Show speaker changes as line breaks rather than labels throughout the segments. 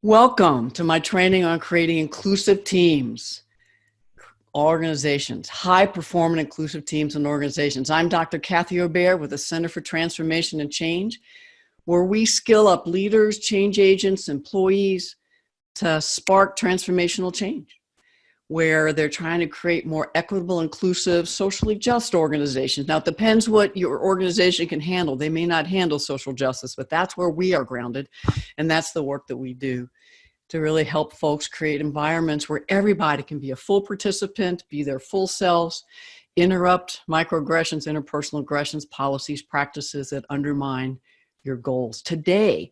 Welcome to my training on creating inclusive teams, organizations, high-performing inclusive teams and organizations. I'm Dr. Kathy Obear with the Center for Transformation and Change, where we skill up leaders, change agents, employees to spark transformational change, where they're trying to create more equitable, inclusive, socially just organizations. Now, it depends what your organization can handle. They may not handle social justice, but that's where we are grounded, and that's the work that we do to really help folks create environments where everybody can be a full participant, be their full selves, interrupt microaggressions, interpersonal aggressions, policies, practices that undermine your goals. Today,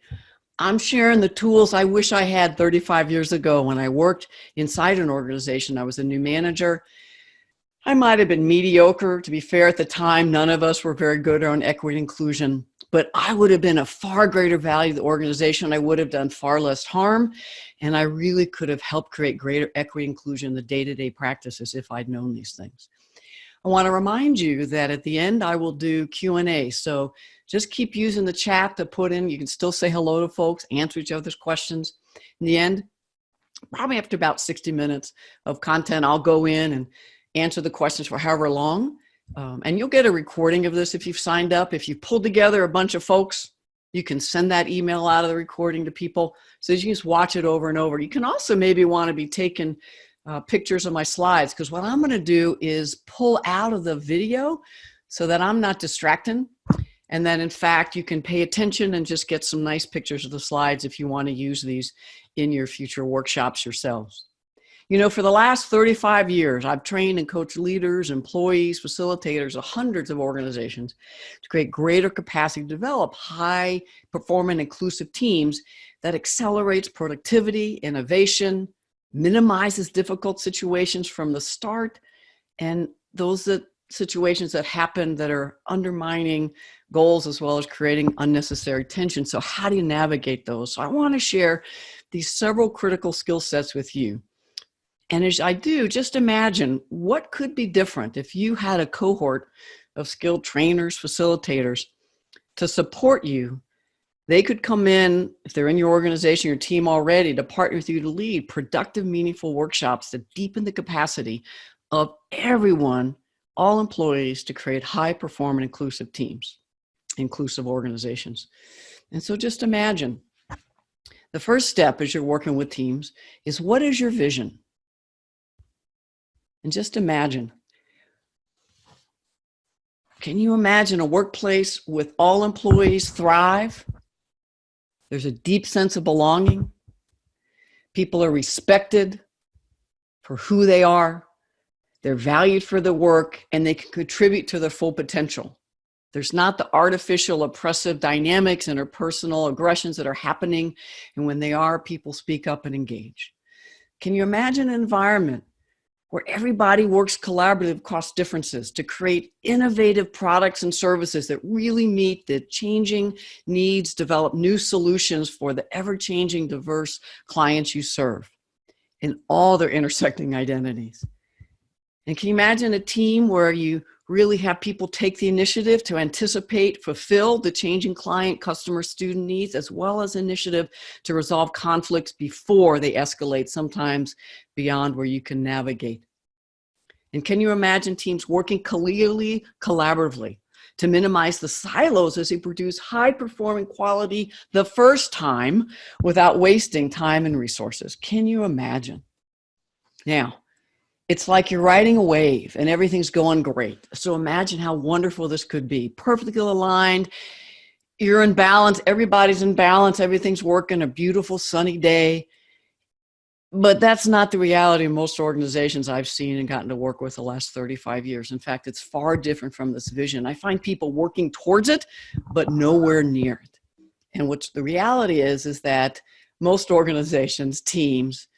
I'm sharing the tools I wish I had 35 years ago when I worked inside an organization. I was a new manager. I might have been mediocre. To be fair, at the time, none of us were very good on equity and inclusion, but I would have been a far greater value to the organization. I would have done far less harm, and I really could have helped create greater equity and inclusion in the day-to-day practices if I'd known these things. I want to remind you that at the end, I will do Q&A. So just keep using the chat to put in. You can still say hello to folks, answer each other's questions. In the end, probably after about 60 minutes of content, I'll go in and answer the questions for however long. And you'll get a recording of this if you've signed up. If you pulled together a bunch of folks, you can send that email out of the recording to people so you can just watch it over and over. You can also maybe want to be taking pictures of my slides, because what I'm going to do is pull out of the video so that I'm not distracting. And then, in fact, you can pay attention and just get some nice pictures of the slides if you want to use these in your future workshops yourselves. You know, for the last 35 years, I've trained and coached leaders, employees, facilitators of hundreds of organizations to create greater capacity to develop high-performing inclusive teams that accelerates productivity, innovation, minimizes difficult situations from the start, and those situations that happen that are undermining goals as well as creating unnecessary tension. So how do you navigate those? So I want to share these several critical skill sets with you. And as I do, just imagine what could be different if you had a cohort of skilled trainers, facilitators to support you. They could come in, if they're in your organization, your team already, to partner with you to lead productive, meaningful workshops that deepen the capacity of everyone, all employees, to create high-performing inclusive teams, inclusive organizations. And so just imagine, the first step as you're working with teams is, what is your vision? And just imagine, can you imagine a workplace with all employees thrive? There's a deep sense of belonging. People are respected for who they are. They're valued for their work, and they can contribute to their full potential. There's not the artificial oppressive dynamics, interpersonal aggressions that are happening. And when they are, people speak up and engage. Can you imagine an environment where everybody works collaboratively across differences to create innovative products and services that really meet the changing needs, develop new solutions for the ever-changing diverse clients you serve in all their intersecting identities? And can you imagine a team where you really have people take the initiative to anticipate, fulfill the changing client, customer, student needs, as well as initiative to resolve conflicts before they escalate, sometimes beyond where you can navigate? And can you imagine teams working clearly, collaboratively to minimize the silos as they produce high-performing quality the first time without wasting time and resources? Can you imagine? Now, it's like you're riding a wave and everything's going great. So imagine how wonderful this could be. Perfectly aligned, you're in balance, everybody's in balance, everything's working, a beautiful sunny day. But that's not the reality of most organizations I've seen and gotten to work with the last 35 years. In fact, it's far different from this vision. I find people working towards it, but nowhere near it. And what the reality is that most organizations, teams,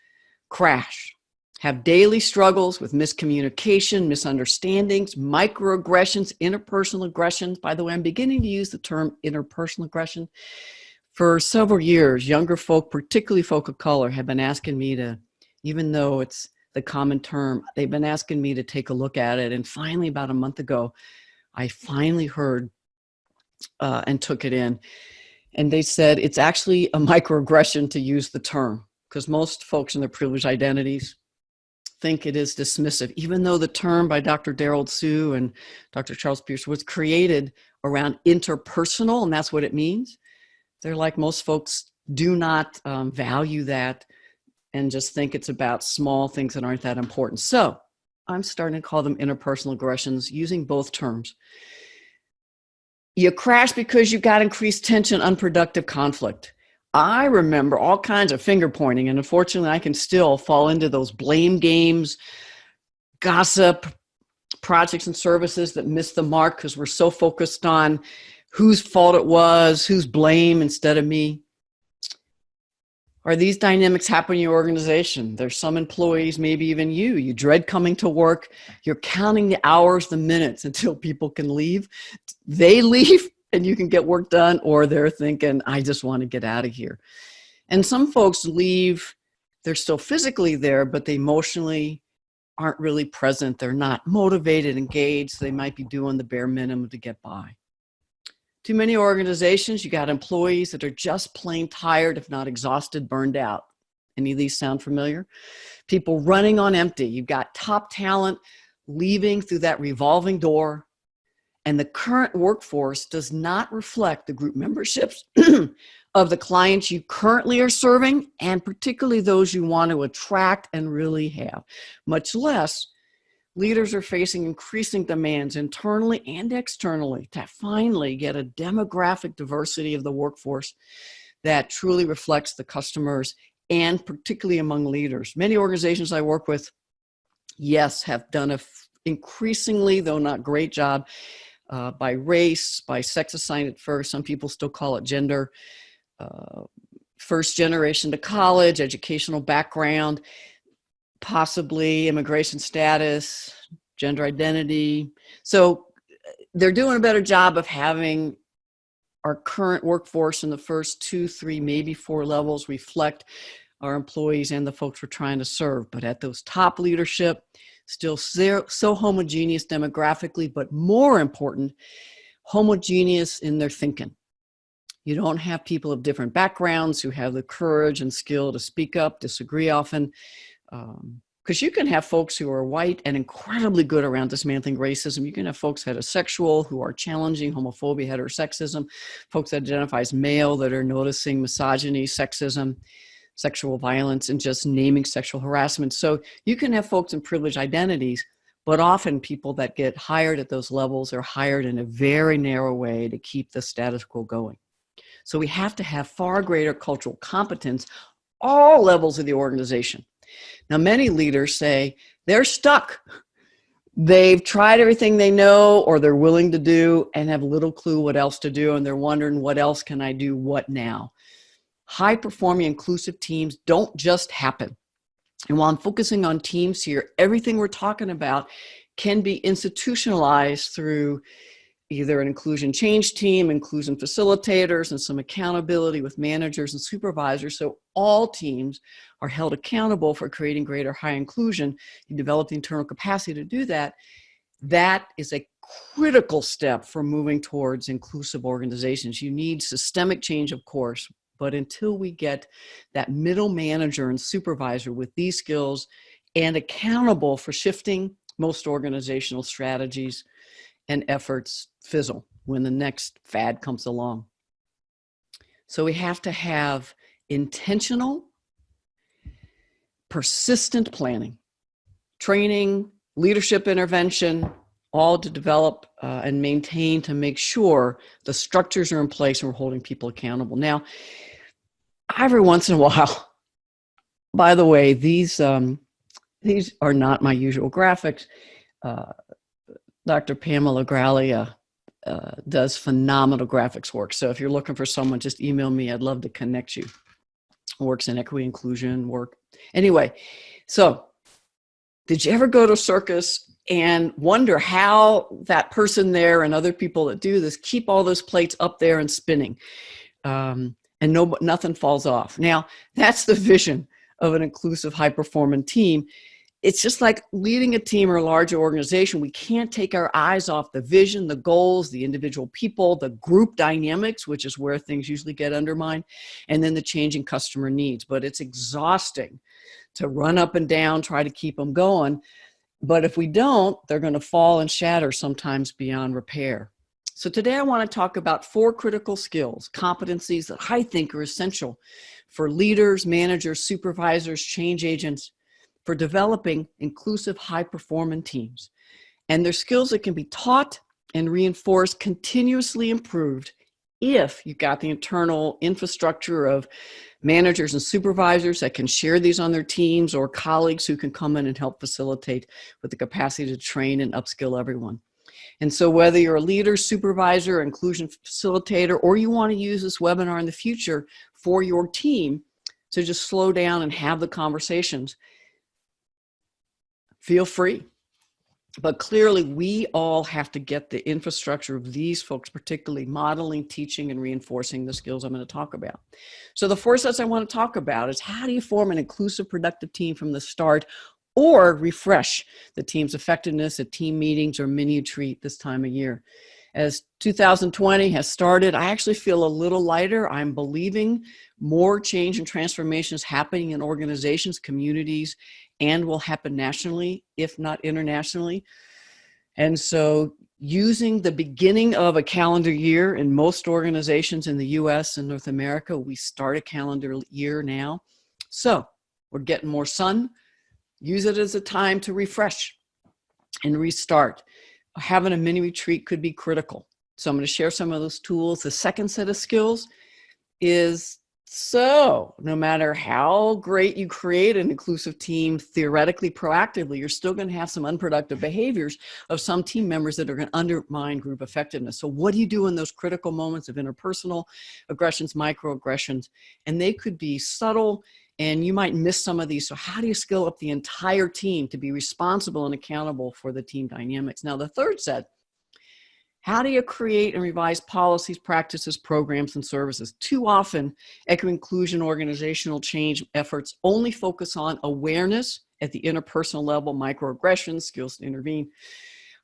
crash, have daily struggles with miscommunication, misunderstandings, microaggressions, interpersonal aggressions. By the way, I'm beginning to use the term interpersonal aggression. For several years, younger folk, particularly folk of color, have been asking me to, even though it's the common term, they've been asking me to take a look at it. And finally, about a month ago, I finally heard and took it in. And they said it's actually a microaggression to use the term. because most folks in their privileged identities think it is dismissive, even though the term by Dr. Daryl Sue and Dr. Charles Pierce was created around interpersonal, and that's what it means. They're like, most folks do not value that and just think it's about small things that aren't that important. So I'm starting to call them interpersonal aggressions, using both terms. You crash because you got increased tension, unproductive conflict. I remember all kinds of finger pointing, and unfortunately I can still fall into those blame games, gossip, projects and services that miss the mark because we're so focused on whose fault it was, whose blame instead of me. Are these dynamics happening in your organization? There's some employees, maybe even you dread coming to work. You're counting the hours, the minutes until people can leave. They leave and you can get work done, or they're thinking, I just want to get out of here. And some folks leave, they're still physically there, but they emotionally aren't really present. They're not motivated, engaged. They might be doing the bare minimum to get by. Too many organizations, you got employees that are just plain tired, if not exhausted, burned out. Any of these sound familiar? People running on empty. You've got top talent leaving through that revolving door, and the current workforce does not reflect the group memberships of the clients you currently are serving, and particularly those you want to attract and really have. Much less, leaders are facing increasing demands internally and externally to finally get a demographic diversity of the workforce that truly reflects the customers, and particularly among leaders. Many organizations I work with, yes, have done a increasingly, though not great job, by race, by sex assigned at first. Some people still call it gender. First generation to college, educational background, possibly immigration status, gender identity. So they're doing a better job of having our current workforce in the first 2, 3, maybe 4 levels reflect our employees and the folks we're trying to serve. But at those top leadership, still so homogeneous demographically, but more important, homogeneous in their thinking. You don't have people of different backgrounds who have the courage and skill to speak up, disagree often. Because you can have folks who are white and incredibly good around dismantling racism. You can have folks heterosexual who are challenging homophobia, heterosexism, folks that identify as male that are noticing misogyny, sexism, sexual violence, and just naming sexual harassment. So you can have folks in privileged identities, but often people that get hired at those levels are hired in a very narrow way to keep the status quo going. So we have to have far greater cultural competence, all levels of the organization. Now, many leaders say they're stuck. They've tried everything they know or they're willing to do and have little clue what else to do. And they're wondering, what else can I do? What now? High-performing inclusive teams don't just happen. And while I'm focusing on teams here, everything we're talking about can be institutionalized through either an inclusion change team, inclusion facilitators, and some accountability with managers and supervisors. So all teams are held accountable for creating greater high inclusion. You develop the internal capacity to do that. That is a critical step for moving towards inclusive organizations. You need systemic change, of course, but until we get that middle manager and supervisor with these skills and accountable for shifting, most organizational strategies and efforts fizzle when the next fad comes along. So we have to have intentional, persistent planning, training, leadership intervention, all to develop and maintain to make sure the structures are in place and we're holding people accountable. Now, every once in a while, by the way, these are not my usual graphics. Dr. Pamela Graglia does phenomenal graphics work. So if you're looking for someone, just email me. I'd love to connect you. Works in equity inclusion work. Anyway, so did you ever go to a circus and wonder how that person there and other people that do this keep all those plates up there and spinning and nothing falls off? Now, that's the vision of an inclusive, high-performing team. it's just like leading a team or a larger organization. We can't take our eyes off the vision, the goals, the individual people, the group dynamics, which is where things usually get undermined, and then the changing customer needs. But it's exhausting to run up and down, try to keep them going. But if we don't, they're going to fall and shatter, sometimes beyond repair. So today I want to talk about 4 critical skills, competencies that I think are essential for leaders, managers, supervisors, change agents, for developing inclusive, high-performing teams. And they're skills that can be taught and reinforced, continuously improved, if you've got the internal infrastructure of managers and supervisors that can share these on their teams, or colleagues who can come in and help facilitate with the capacity to train and upskill everyone. And so whether you're a leader, supervisor, inclusion facilitator, or you want to use this webinar in the future for your team to just slow down and have the conversations, feel free. But clearly, we all have to get the infrastructure of these folks, particularly modeling, teaching, and reinforcing the skills I'm going to talk about. So the 4 sets I want to talk about is, how do you form an inclusive, productive team from the start, or refresh the team's effectiveness at team meetings or mini retreat this time of year? As 2020 has started, I actually feel a little lighter. I'm believing more change and transformations happening in organizations, communities, and will happen nationally, if not internationally. And so using the beginning of a calendar year in most organizations in the US and North America, we start a calendar year now. So we're getting more sun. Use it as a time to refresh and restart. Having a mini retreat could be critical. So I'm going to share some of those tools. The second set of skills is, so no matter how great you create an inclusive team, theoretically, proactively, you're still going to have some unproductive behaviors of some team members that are going to undermine group effectiveness. So what do you do in those critical moments of interpersonal aggressions, microaggressions? And they could be subtle, and you might miss some of these. So how do you skill up the entire team to be responsible and accountable for the team dynamics? Now, the third set, how do you create and revise policies, practices, programs, and services? Too often, eco-inclusion organizational change efforts only focus on awareness at the interpersonal level, microaggressions, skills to intervene.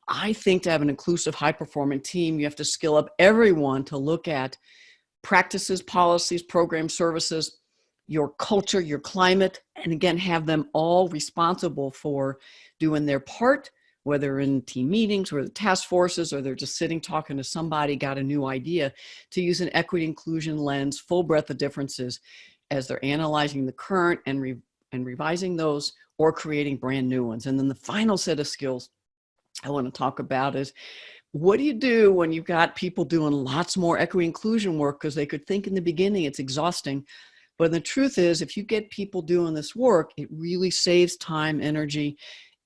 I think to have an inclusive, high-performing team, you have to skill up everyone to look at practices, policies, programs, services, your culture, your climate, and again, have them all responsible for doing their part, whether in team meetings or the task forces, or they're just sitting talking to somebody, got a new idea, to use an equity inclusion lens, full breadth of differences as they're analyzing the current and revising those, or creating brand new ones. And then the final set of skills I want to talk about is, what do you do when you've got people doing lots more equity inclusion work? Because they could think in the beginning it's exhausting. But the truth is, if you get people doing this work, it really saves time, energy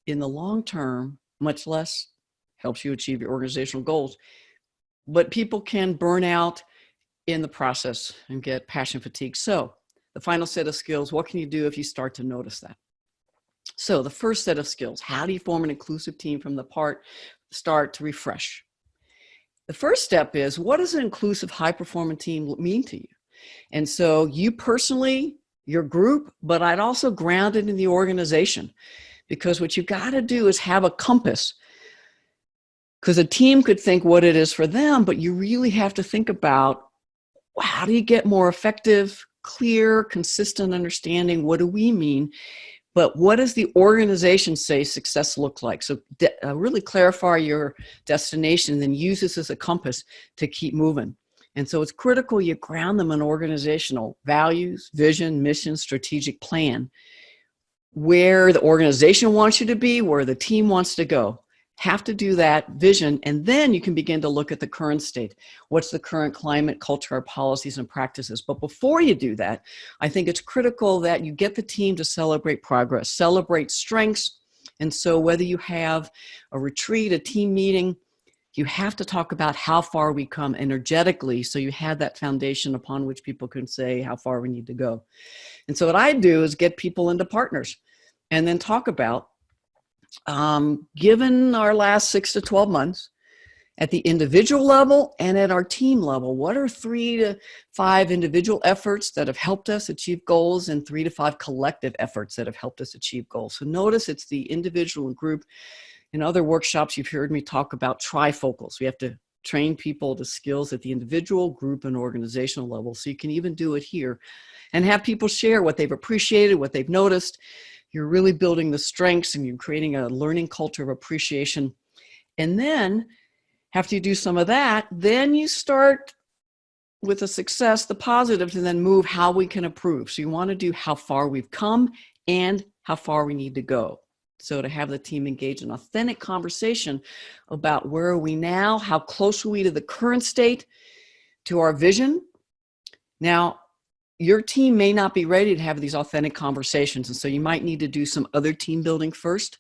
in the long term, much less helps you achieve your organizational goals. But people can burn out in the process and get passion fatigue. So the final set of skills, what can you do if you start to notice that? So the first set of skills, how do you form an inclusive team from the start to refresh? The first step is, what does an inclusive, high-performing team mean to you? And so you personally, your group, but I'd also ground it in the organization, because what you've got to do is have a compass, because a team could think what it is for them, but you really have to think about, how do you get more effective, clear, consistent understanding? What do we mean? But what does the organization say success looks like? So really clarify your destination, and then use this as a compass to keep moving. And so it's critical you ground them in organizational values, vision, mission, strategic plan, where the organization wants you to be, where the team wants to go. Have to do that vision, and then you can begin to look at the current state. What's the current climate, culture, policies, and practices? But before you do that, I think it's critical that you get the team to celebrate progress, celebrate strengths. And so whether you have a retreat, a team meeting, you have to talk about how far we come energetically, so you have that foundation upon which people can say how far we need to go. And so what I do is get people into partners and then talk about, given our last 6 to 12 months, at the individual level and at our team level. What are 3 to 5 individual efforts that have helped us achieve goals and 3 to 5 collective efforts that have helped us achieve goals? So notice it's the individual and group. In other workshops, you've heard me talk about trifocals. We have to train people to skills at the individual, group, and organizational level. So you can even do it here and have people share what they've appreciated, what they've noticed. You're really building the strengths and you're creating a learning culture of appreciation. And then after you do some of that, then you start with the success, the positives, and then move how we can improve. So you want to do how far we've come and how far we need to go. So to have the team engage in authentic conversation about where are we now, how close are we to the current state, to our vision. Now, your team may not be ready to have these authentic conversations, and so you might need to do some other team building first.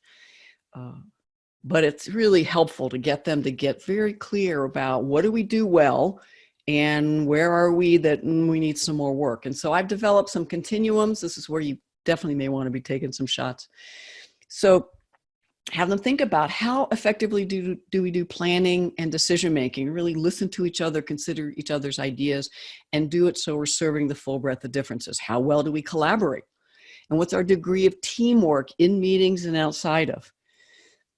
But it's really helpful to get them to get very clear about what do we do well and where are we that we need some more work. And so I've developed some continuums. This is where you definitely may want to be taking some shots. So have them think about how effectively do we do planning and decision making, really listen to each other, consider each other's ideas, and do it so we're serving the full breadth of differences. How well do we collaborate? And what's our degree of teamwork in meetings and outside of?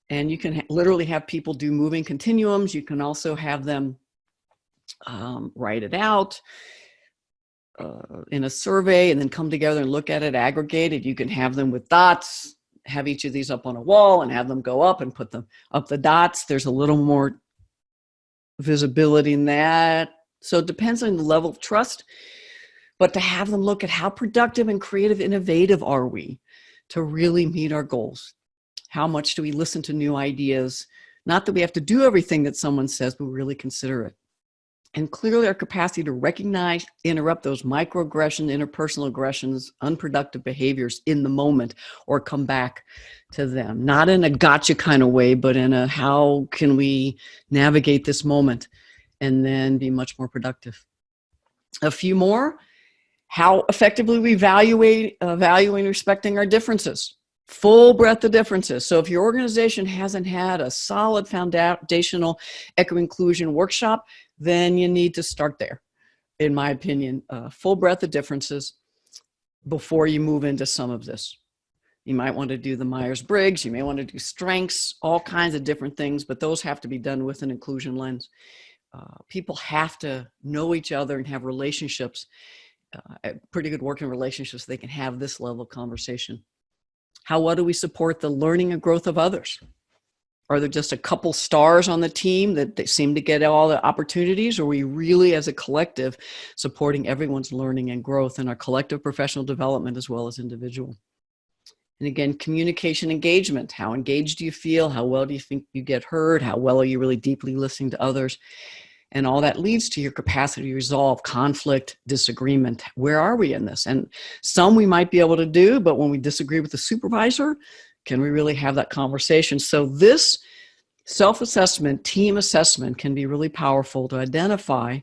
And you can literally have people do moving continuums. You can also have them write it out in a survey and then come together and look at it aggregated. You can have them with dots, have each of these up on a wall and have them go up and put them up the dots. There's a little more visibility in that. So it depends on the level of trust, but to have them look at how productive and creative, innovative are we to really meet our goals? How much do we listen to new ideas? Not that we have to do everything that someone says, but really consider it. And clearly our capacity to recognize, interrupt those microaggressions, interpersonal aggressions, unproductive behaviors in the moment, or come back to them. Not in a gotcha kind of way, but in a how can we navigate this moment and then be much more productive. A few more. How effectively we evaluate and respecting our differences. Full breadth of differences. So if your organization hasn't had a solid foundational eco-inclusion workshop, then you need to start there, in my opinion. Full breadth of differences before you move into some of this. You might want to do the Myers-Briggs, you may want to do strengths, all kinds of different things, but those have to be done with an inclusion lens. People have to know each other and have relationships, pretty good working relationships, so they can have this level of conversation. How well do we support the learning and growth of others? Are there just a couple stars on the team that they seem to get all the opportunities? Or are we really, as a collective, supporting everyone's learning and growth in our collective professional development as well as individual? And again, communication engagement. How engaged do you feel? How well do you think you get heard? How well are you really deeply listening to others? And all that leads to your capacity to resolve conflict, disagreement. Where are we in this? And some we might be able to do, but when we disagree with the supervisor, can we really have that conversation? So this self-assessment, team assessment can be really powerful to identify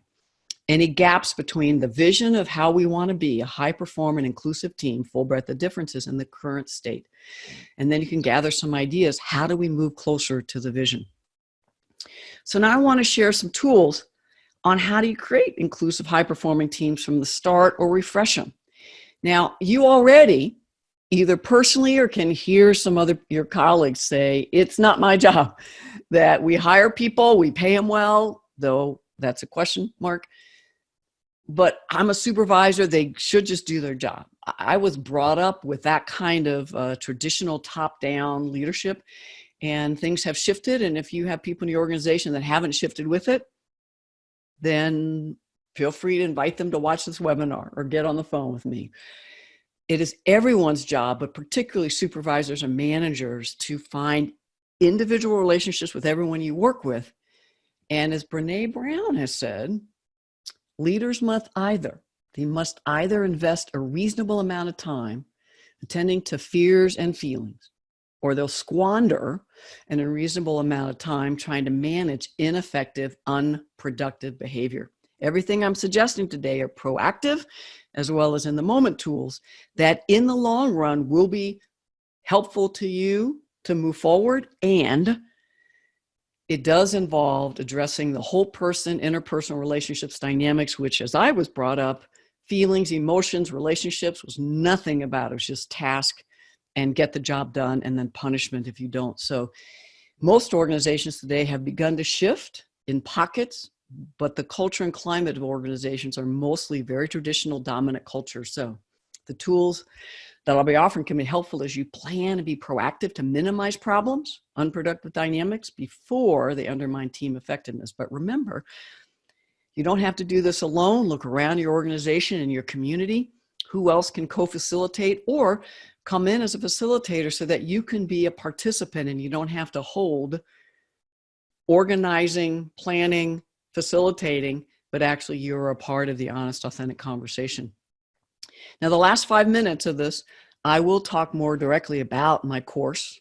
any gaps between the vision of how we want to be a high-performing, inclusive team, full breadth of differences in the current state. And then you can gather some ideas. How do we move closer to the vision? So now I want to share some tools on how do you create inclusive, high-performing teams from the start or refresh them. Now, you already, either personally or can hear some other your colleagues say, it's not my job, that we hire people, we pay them well, though that's a question mark, but I'm a supervisor, they should just do their job. I was brought up with that kind of traditional top-down leadership, and things have shifted. And if you have people in your organization that haven't shifted with it, then feel free to invite them to watch this webinar or get on the phone with me. It is everyone's job, but particularly supervisors and managers, to find individual relationships with everyone you work with. And as Brene Brown has said, leaders must either invest a reasonable amount of time attending to fears and feelings, or they'll squander an unreasonable amount of time trying to manage ineffective, unproductive behavior. Everything I'm suggesting today are proactive as well as in the moment tools that in the long run will be helpful to you to move forward and it does involve addressing the whole person, interpersonal relationships, dynamics, which, as I was brought up, feelings, emotions, relationships was nothing about. It was just task and get the job done, and then punishment if you don't. So most organizations today have begun to shift in pockets, but the culture and climate of organizations are mostly very traditional, dominant culture. So the tools that I'll be offering can be helpful as you plan and be proactive to minimize problems, unproductive dynamics before they undermine team effectiveness. But remember, you don't have to do this alone. Look around your organization and your community. Who else can co-facilitate or come in as a facilitator so that you can be a participant and you don't have to hold organizing, planning, facilitating, but actually you're a part of the honest, authentic conversation. Now, the last 5 minutes of this, I will talk more directly about my course,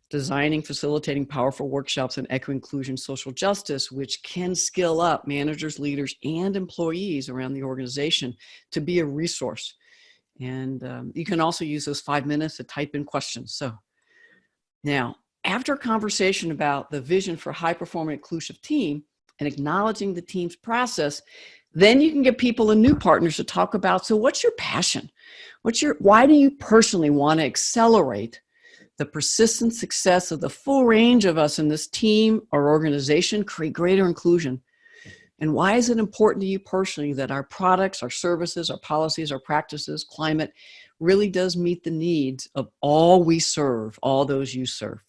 Designing, Facilitating Powerful Workshops in Equity, Inclusion, Social Justice, which can skill up managers, leaders, and employees around the organization to be a resource. And you can also use those 5 minutes to type in questions. So now, after a conversation about the vision for high-performing inclusive team and acknowledging the team's process, then you can get people and new partners to talk about, so what's your passion? Why do you personally want to accelerate the persistent success of the full range of us in this team or organization, create greater inclusion? And why is it important to you personally that our products, our services, our policies, our practices, climate really does meet the needs of all we serve, all those you serve?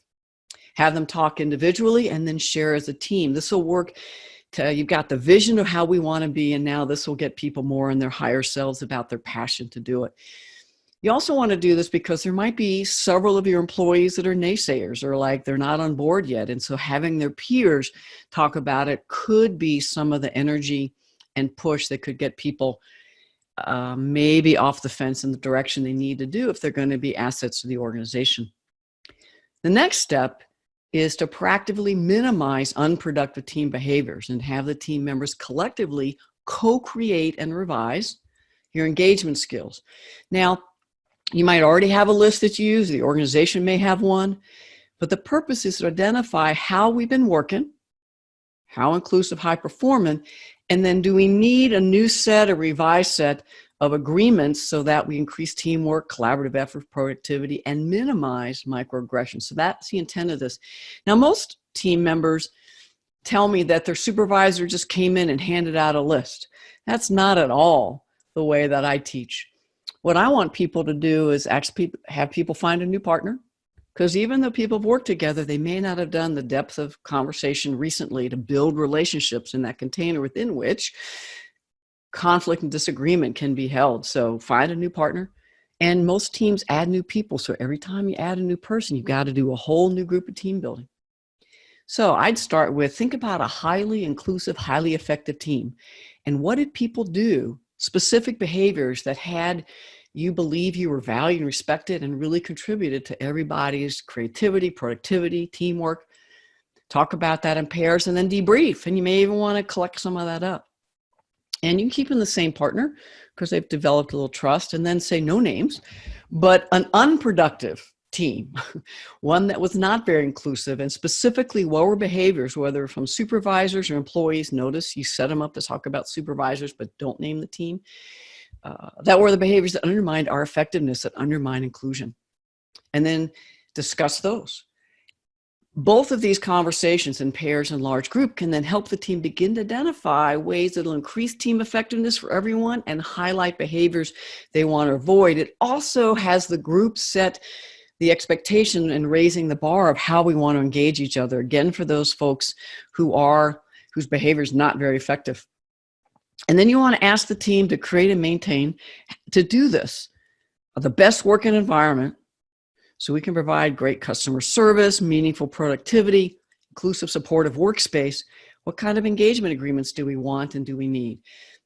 Have them talk individually and then share as a team. This will work. You've got the vision of how we want to be, and now this will get people more in their higher selves about their passion to do it. You also want to do this because there might be several of your employees that are naysayers or like they're not on board yet. And so having their peers talk about it could be some of the energy and push that could get people maybe off the fence in the direction they need to do if they're going to be assets to the organization. The next step is to proactively minimize unproductive team behaviors and have the team members collectively co-create and revise your engagement skills. Now, you might already have a list that you use, the organization may have one, but the purpose is to identify how we've been working, how inclusive, high performing, and then do we need a new set, a revised set of agreements so that we increase teamwork, collaborative effort, productivity, and minimize microaggressions. So that's the intent of this. Now, most team members tell me that their supervisor just came in and handed out a list. That's not at all the way that I teach. What I want people to do is have people find a new partner, because even though people have worked together, they may not have done the depth of conversation recently to build relationships in that container within which conflict and disagreement can be held. So find a new partner. And most teams add new people. So every time you add a new person, you've got to do a whole new group of team building. So I'd start with, think about a highly inclusive, highly effective team. And what did people do? Specific behaviors that had you believe you were valued and respected and really contributed to everybody's creativity, productivity, teamwork. Talk about that in pairs and then debrief. And you may even want to collect some of that up. And you can keep in the same partner because they've developed a little trust, and then say no names, but an unproductive team, one that was not very inclusive, and specifically what were behaviors, whether from supervisors or employees. Notice you set them up to talk about supervisors, but don't name the team. That were the behaviors that undermined our effectiveness, that undermine inclusion. And then discuss those. Both of these conversations in pairs and large group can then help the team begin to identify ways that will increase team effectiveness for everyone and highlight behaviors they want to avoid. It also has the group set the expectation and raising the bar of how we want to engage each other, again, for those folks whose behavior is not very effective. And then you want to ask the team to create and maintain, to do this, the best working environment so we can provide great customer service, meaningful productivity, inclusive, supportive workspace. What kind of engagement agreements do we want and do we need?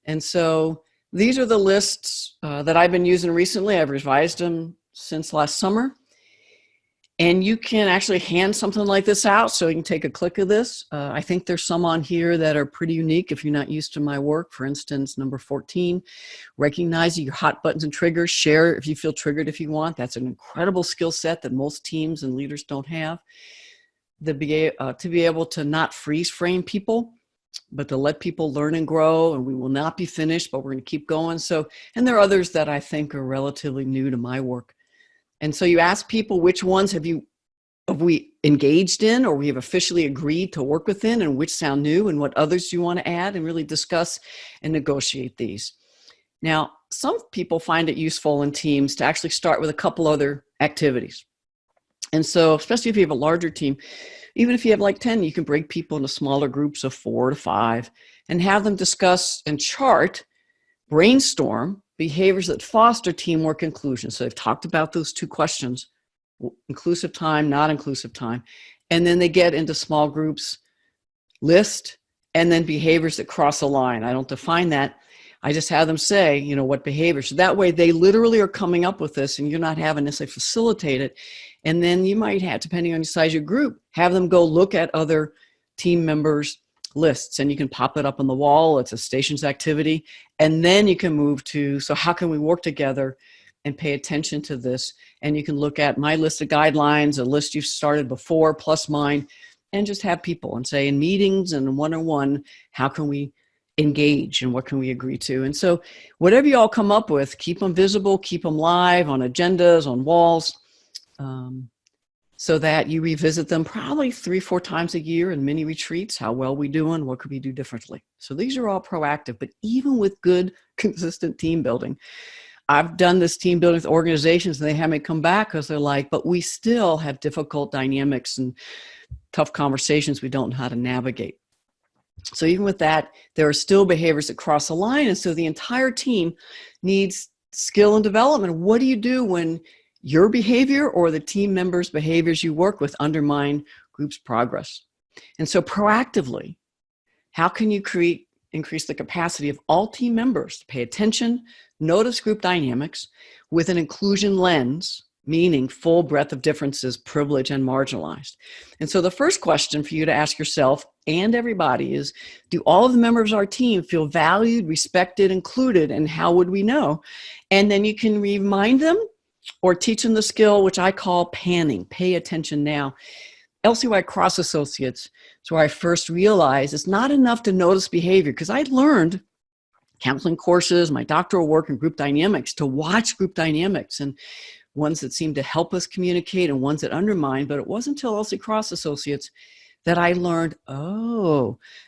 And so these are the lists that I've been using recently. I've revised them since last summer. And you can actually hand something like this out, so you can take a click of this. I think there's some on here that are pretty unique if you're not used to my work. For instance, number 14, recognizing your hot buttons and triggers. Share if you feel triggered if you want. That's an incredible skill set that most teams and leaders don't have. to be able to not freeze frame people, but to let people learn and grow. And we will not be finished, but we're going to keep going. So, and there are others that I think are relatively new to my work. And so you ask people, which ones have we engaged in, or we have officially agreed to work within, and which sound new, and what others do you want to add, and really discuss and negotiate these. Now, some people find it useful in teams to actually start with a couple other activities. And so, especially if you have a larger team, even if you have like 10, you can break people into smaller groups of 4 to 5 and have them discuss and chart, brainstorm behaviors that foster teamwork inclusion. So they've talked about those 2 questions, inclusive time, not inclusive time. And then they get into small groups, list, and then behaviors that cross a line. I don't define that. I just have them say, what behaviors. So that way they literally are coming up with this, and you're not having to necessarily facilitate it. And then you might have, depending on the size of your group, have them go look at other team members' lists, and you can pop it up on the wall. It's a stations activity. And then you can move to, so how can we work together and pay attention to this? And you can look at my list of guidelines, a list you've started before, plus mine, and just have people and say in meetings and one-on-one, how can we engage and what can we agree to? And so whatever you all come up with, keep them visible, keep them live on agendas, on walls, so that you revisit them probably 3-4 times a year in mini retreats. How well we doing? What could we do differently? So these are all proactive, but even with good, consistent team building, I've done this team building with organizations, and they have me come back because they're like, but we still have difficult dynamics and tough conversations we don't know how to navigate. So even with that, there are still behaviors that cross a line. And so the entire team needs skill and development. What do you do when your behavior or the team members' behaviors you work with undermine group's progress? And so proactively, how can you increase the capacity of all team members to pay attention, notice group dynamics with an inclusion lens, meaning full breadth of differences, privileged and marginalized? And so the first question for you to ask yourself and everybody is, do all of the members of our team feel valued, respected, included, and how would we know? And then you can remind them or teach them the skill, which I call panning, pay attention now. LCY Cross Associates is where I first realized it's not enough to notice behavior, because I learned counseling courses, my doctoral work in group dynamics, to watch group dynamics and ones that seem to help us communicate and ones that undermine. But it wasn't until LCY Cross Associates that I learned,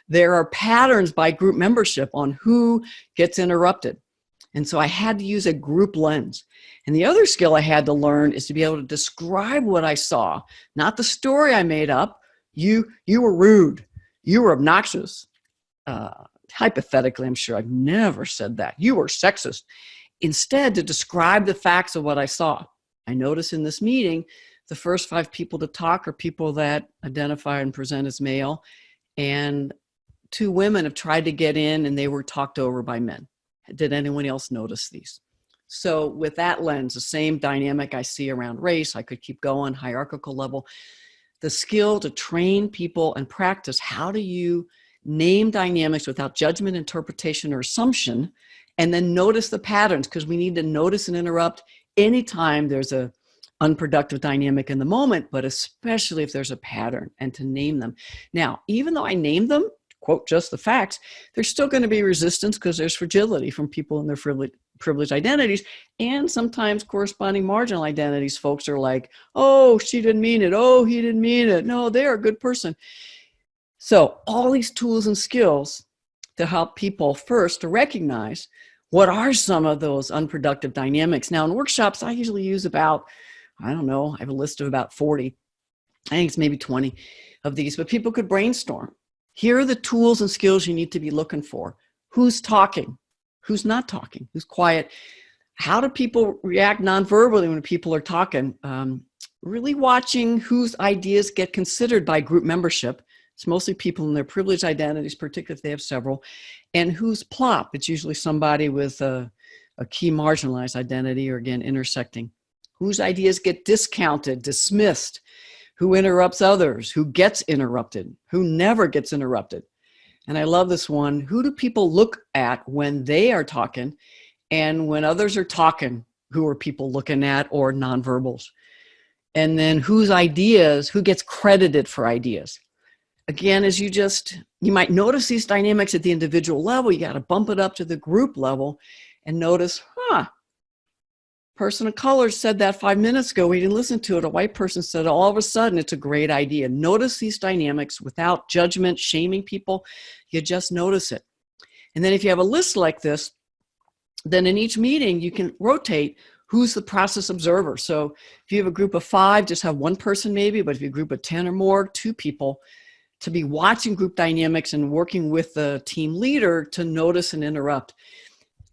there are patterns by group membership on who gets interrupted. And so I had to use a group lens. And the other skill I had to learn is to be able to describe what I saw, not the story I made up. You were rude. You were obnoxious. Hypothetically, I'm sure I've never said that. You were sexist. Instead, to describe the facts of what I saw. I noticed in this meeting, the first 5 people to talk are people that identify and present as male. And 2 women have tried to get in, and they were talked over by men. Did anyone else notice these? So with that lens, the same dynamic I see around race, I could keep going, hierarchical level. The skill to train people and practice, how do you name dynamics without judgment, interpretation, or assumption, and then notice the patterns, because we need to notice and interrupt anytime there's a unproductive dynamic in the moment, but especially if there's a pattern, and to name them. Now, even though I named them, quote just the facts, there's still going to be resistance because there's fragility from people in their privileged identities, and sometimes corresponding marginal identities. Folks are like, oh, she didn't mean it. Oh, he didn't mean it. No, they're a good person. So all these tools and skills to help people first to recognize what are some of those unproductive dynamics. Now in workshops, I usually use about, I have a list of about 40. I think it's maybe 20 of these, but people could brainstorm. Here are the tools and skills you need to be looking for. Who's talking? Who's not talking? Who's quiet? How do people react nonverbally when people are talking? Really watching whose ideas get considered by group membership. It's mostly people in their privileged identities, particularly if they have several. And who's plop? It's usually somebody with a key marginalized identity, or again, intersecting. Whose ideas get discounted, dismissed? Who interrupts others? Who gets interrupted? Who never gets interrupted? And I love this one. Who do people look at when they are talking? And when others are talking, who are people looking at, or nonverbals? and then who gets credited for ideas. Again, as you might notice these dynamics at the individual level, you got to bump it up to the group level and notice, person of color said that 5 minutes ago, we didn't listen to it. A white person said, all of a sudden, it's a great idea. Notice these dynamics without judgment, shaming people. You just notice it. And then if you have a list like this, then in each meeting, you can rotate who's the process observer. So if you have a group of 5, just have one person maybe, but if you have a group of 10 or more, 2 people to be watching group dynamics and working with the team leader to notice and interrupt.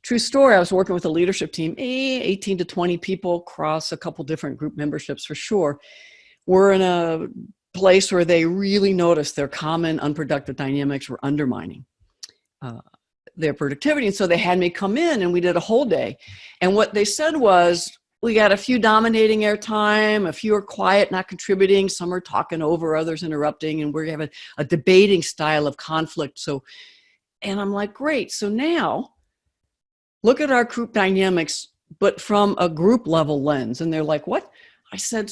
True story, I was working with a leadership team, 18 to 20 people across a couple different group memberships for sure. We're in a place where they really noticed their common unproductive dynamics were undermining their productivity. And so they had me come in and we did a whole day. And what they said was, we got a few dominating airtime, a few are quiet, not contributing, some are talking over, others interrupting, and we're having a debating style of conflict. And I'm like, great. So now look at our group dynamics, but from a group level lens. And they're like, what? I said,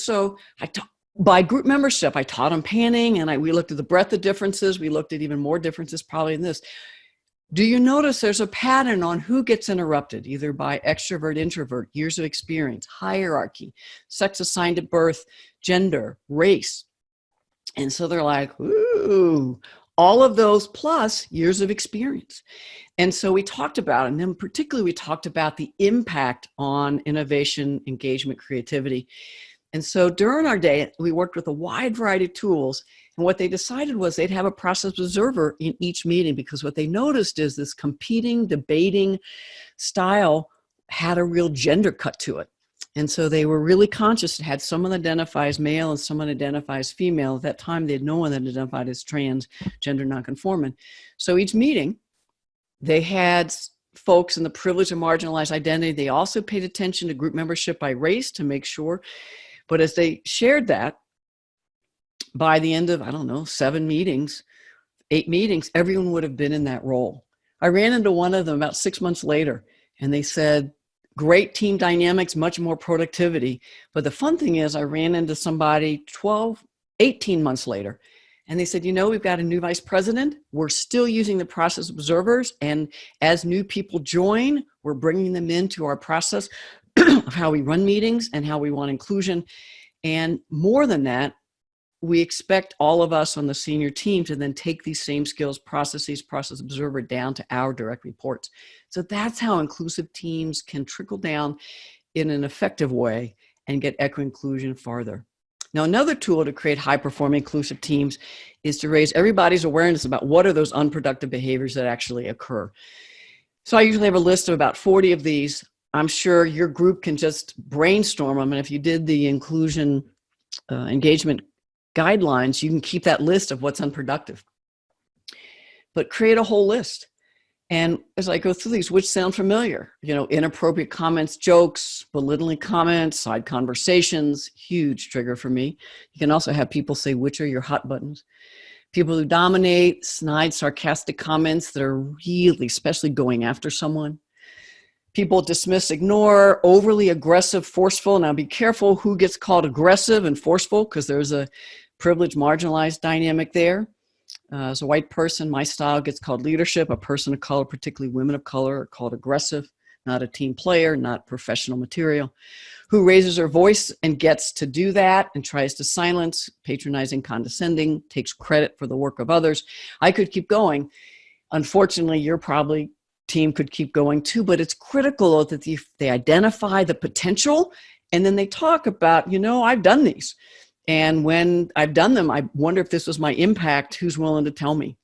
by group membership, I taught them panning and we looked at the breadth of differences. We looked at even more differences probably in this. Do you notice there's a pattern on who gets interrupted, either by extrovert, introvert, years of experience, hierarchy, sex assigned at birth, gender, race? And so they're like, ooh, all of those plus years of experience. And so we talked about, and then particularly we talked about the impact on innovation, engagement, creativity. And so during our day, we worked with a wide variety of tools. And what they decided was they'd have a process observer in each meeting, because what they noticed is this competing, debating style had a real gender cut to it. And so they were really conscious. It had someone identifies male and someone identifies female. At that time, they had no one that identified as trans, gender nonconforming. So each meeting, they had folks in the privileged and marginalized identity. They also paid attention to group membership by race to make sure. But as they shared that, by the end of, 7 meetings, 8 meetings, everyone would have been in that role. I ran into one of them about 6 months later, and they said, great team dynamics, much more productivity. But the fun thing is I ran into somebody 18 months later, and they said, we've got a new vice president. We're still using the process observers. And as new people join, we're bringing them into our process of how we run meetings and how we want inclusion. And more than that, we expect all of us on the senior team to then take these same skills, processes, process observer down to our direct reports. So that's how inclusive teams can trickle down in an effective way and get equity inclusion farther. Now, another tool to create high-performing inclusive teams is to raise everybody's awareness about what are those unproductive behaviors that actually occur. So I usually have a list of about 40 of these. I'm sure your group can just brainstorm them. And if you did the inclusion engagement guidelines, you can keep that list of what's unproductive. But create a whole list. And as I go through these, which sound familiar, inappropriate comments, jokes, belittling comments, side conversations, huge trigger for me. You can also have people say, which are your hot buttons? People who dominate, snide, sarcastic comments that are really, especially going after someone. People dismiss, ignore, overly aggressive, forceful. Now be careful who gets called aggressive and forceful, because there's a privileged, marginalized dynamic there. As a white person, my style gets called leadership. A person of color, particularly women of color, are called aggressive, not a team player, not professional material. Who raises her voice and gets to do that and tries to silence, patronizing, condescending, takes credit for the work of others. I could keep going. Unfortunately, you're probably team could keep going too, but it's critical that they identify the potential and then they talk about, I've done these. And when I've done them, I wonder if this was my impact, who's willing to tell me?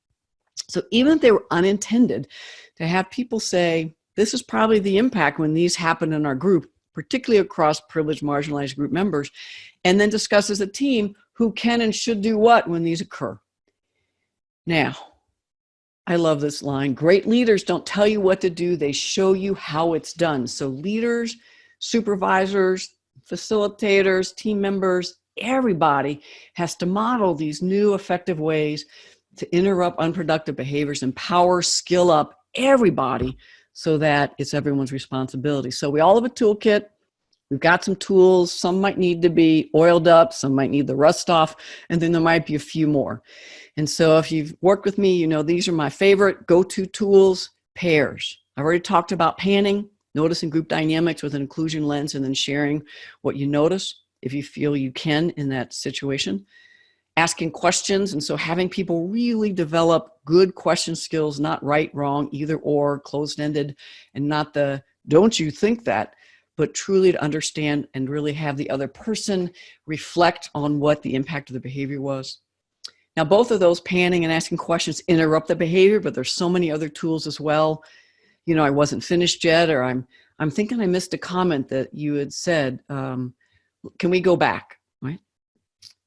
So even if they were unintended, to have people say, this is probably the impact when these happen in our group, particularly across privileged, marginalized group members, and then discuss as a team who can and should do what when these occur. Now, I love this line. Great leaders don't tell you what to do. They show you how it's done. So leaders, supervisors, facilitators, team members, everybody has to model these new effective ways to interrupt unproductive behaviors, empower, skill up everybody so that it's everyone's responsibility. So we all have a toolkit. We've got some tools. Some might need to be oiled up. Some might need the rust off. And then there might be a few more. And so if you've worked with me, you know these are my favorite go-to tools. Pairs. I've already talked about panning, noticing group dynamics with an inclusion lens, and then sharing what you notice if you feel you can in that situation. Asking questions, and so having people really develop good question skills, not right, wrong, either or, closed-ended, and not the don't you think that, but truly to understand and really have the other person reflect on what the impact of the behavior was. Now, both of those, panning and asking questions, interrupt the behavior, but there's so many other tools as well. You know, I wasn't finished yet, or I'm thinking I missed a comment that you had said. Can we go back, right?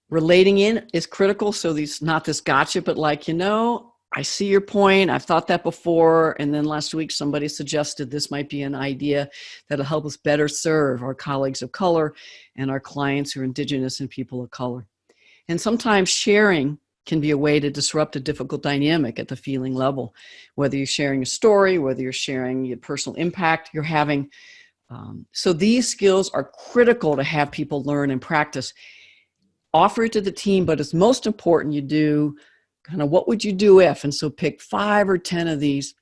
Relating in is critical. So these, not this gotcha, but like, you know, I see your point. I've thought that before. And then last week, somebody suggested this might be an idea that'll help us better serve our colleagues of color and our clients who are Indigenous and people of color. And sometimes sharing can be a way to disrupt a difficult dynamic at the feeling level, whether you're sharing a story, whether you're sharing your personal impact you're having. So these skills are critical to have people learn and practice. Offer it to the team, but it's most important you do kind of what would you do if, and so pick 5 or 10 of these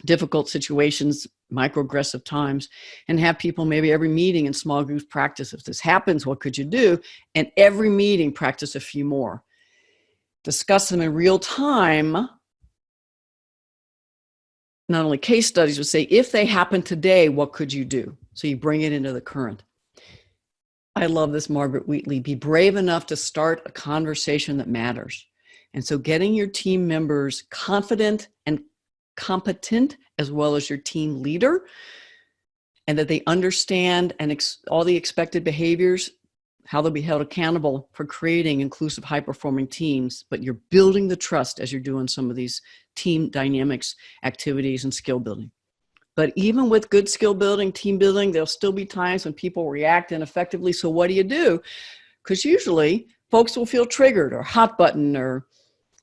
difficult situations, microaggressive times, and have people maybe every meeting in small groups practice. If this happens, what could you do? And every meeting practice a few more. Discuss them in real time. Not only case studies, but say, if they happen today, what could you do? So you bring it into the current. I love this, Margaret Wheatley. Be brave enough to start a conversation that matters. And so getting your team members confident and competent, as well as your team leader, and that they understand and all the expected behaviors, how they'll be held accountable for creating inclusive, high-performing teams, but you're building the trust as you're doing some of these team dynamics activities and skill building. But even with good skill building, team building, there'll still be times when people react ineffectively. So what do you do? Because usually folks will feel triggered or hot button, or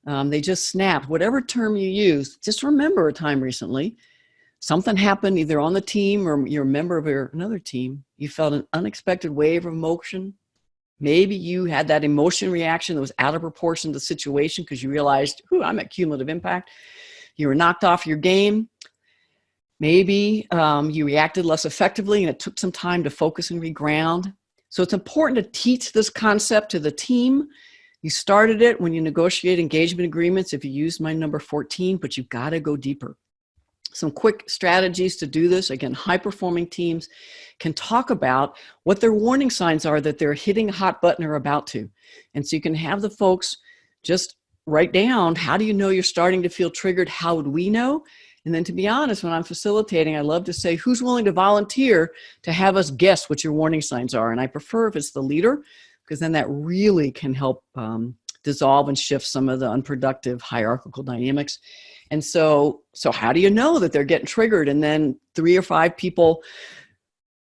they just snapped. Whatever term you use, just remember a time recently, something happened either on the team or you're a member of another team. You felt an unexpected wave of emotion. Maybe you had that emotion reaction that was out of proportion to the situation because you realized, ooh, I'm at cumulative impact. You were knocked off your game. Maybe you reacted less effectively and it took some time to focus and reground. So it's important to teach this concept to the team. You started it when you negotiate engagement agreements if you use my number 14, but you've got to go deeper. Some quick strategies to do this. Again, high-performing teams can talk about what their warning signs are that they're hitting a hot button or about to. And so you can have the folks just write down, how do you know you're starting to feel triggered? How would we know? And then to be honest, when I'm facilitating, I love to say, who's willing to volunteer to have us guess what your warning signs are? And I prefer if it's the leader, because then that really can help dissolve and shift some of the unproductive hierarchical dynamics. And so how do you know that they're getting triggered? And then 3 or 5 people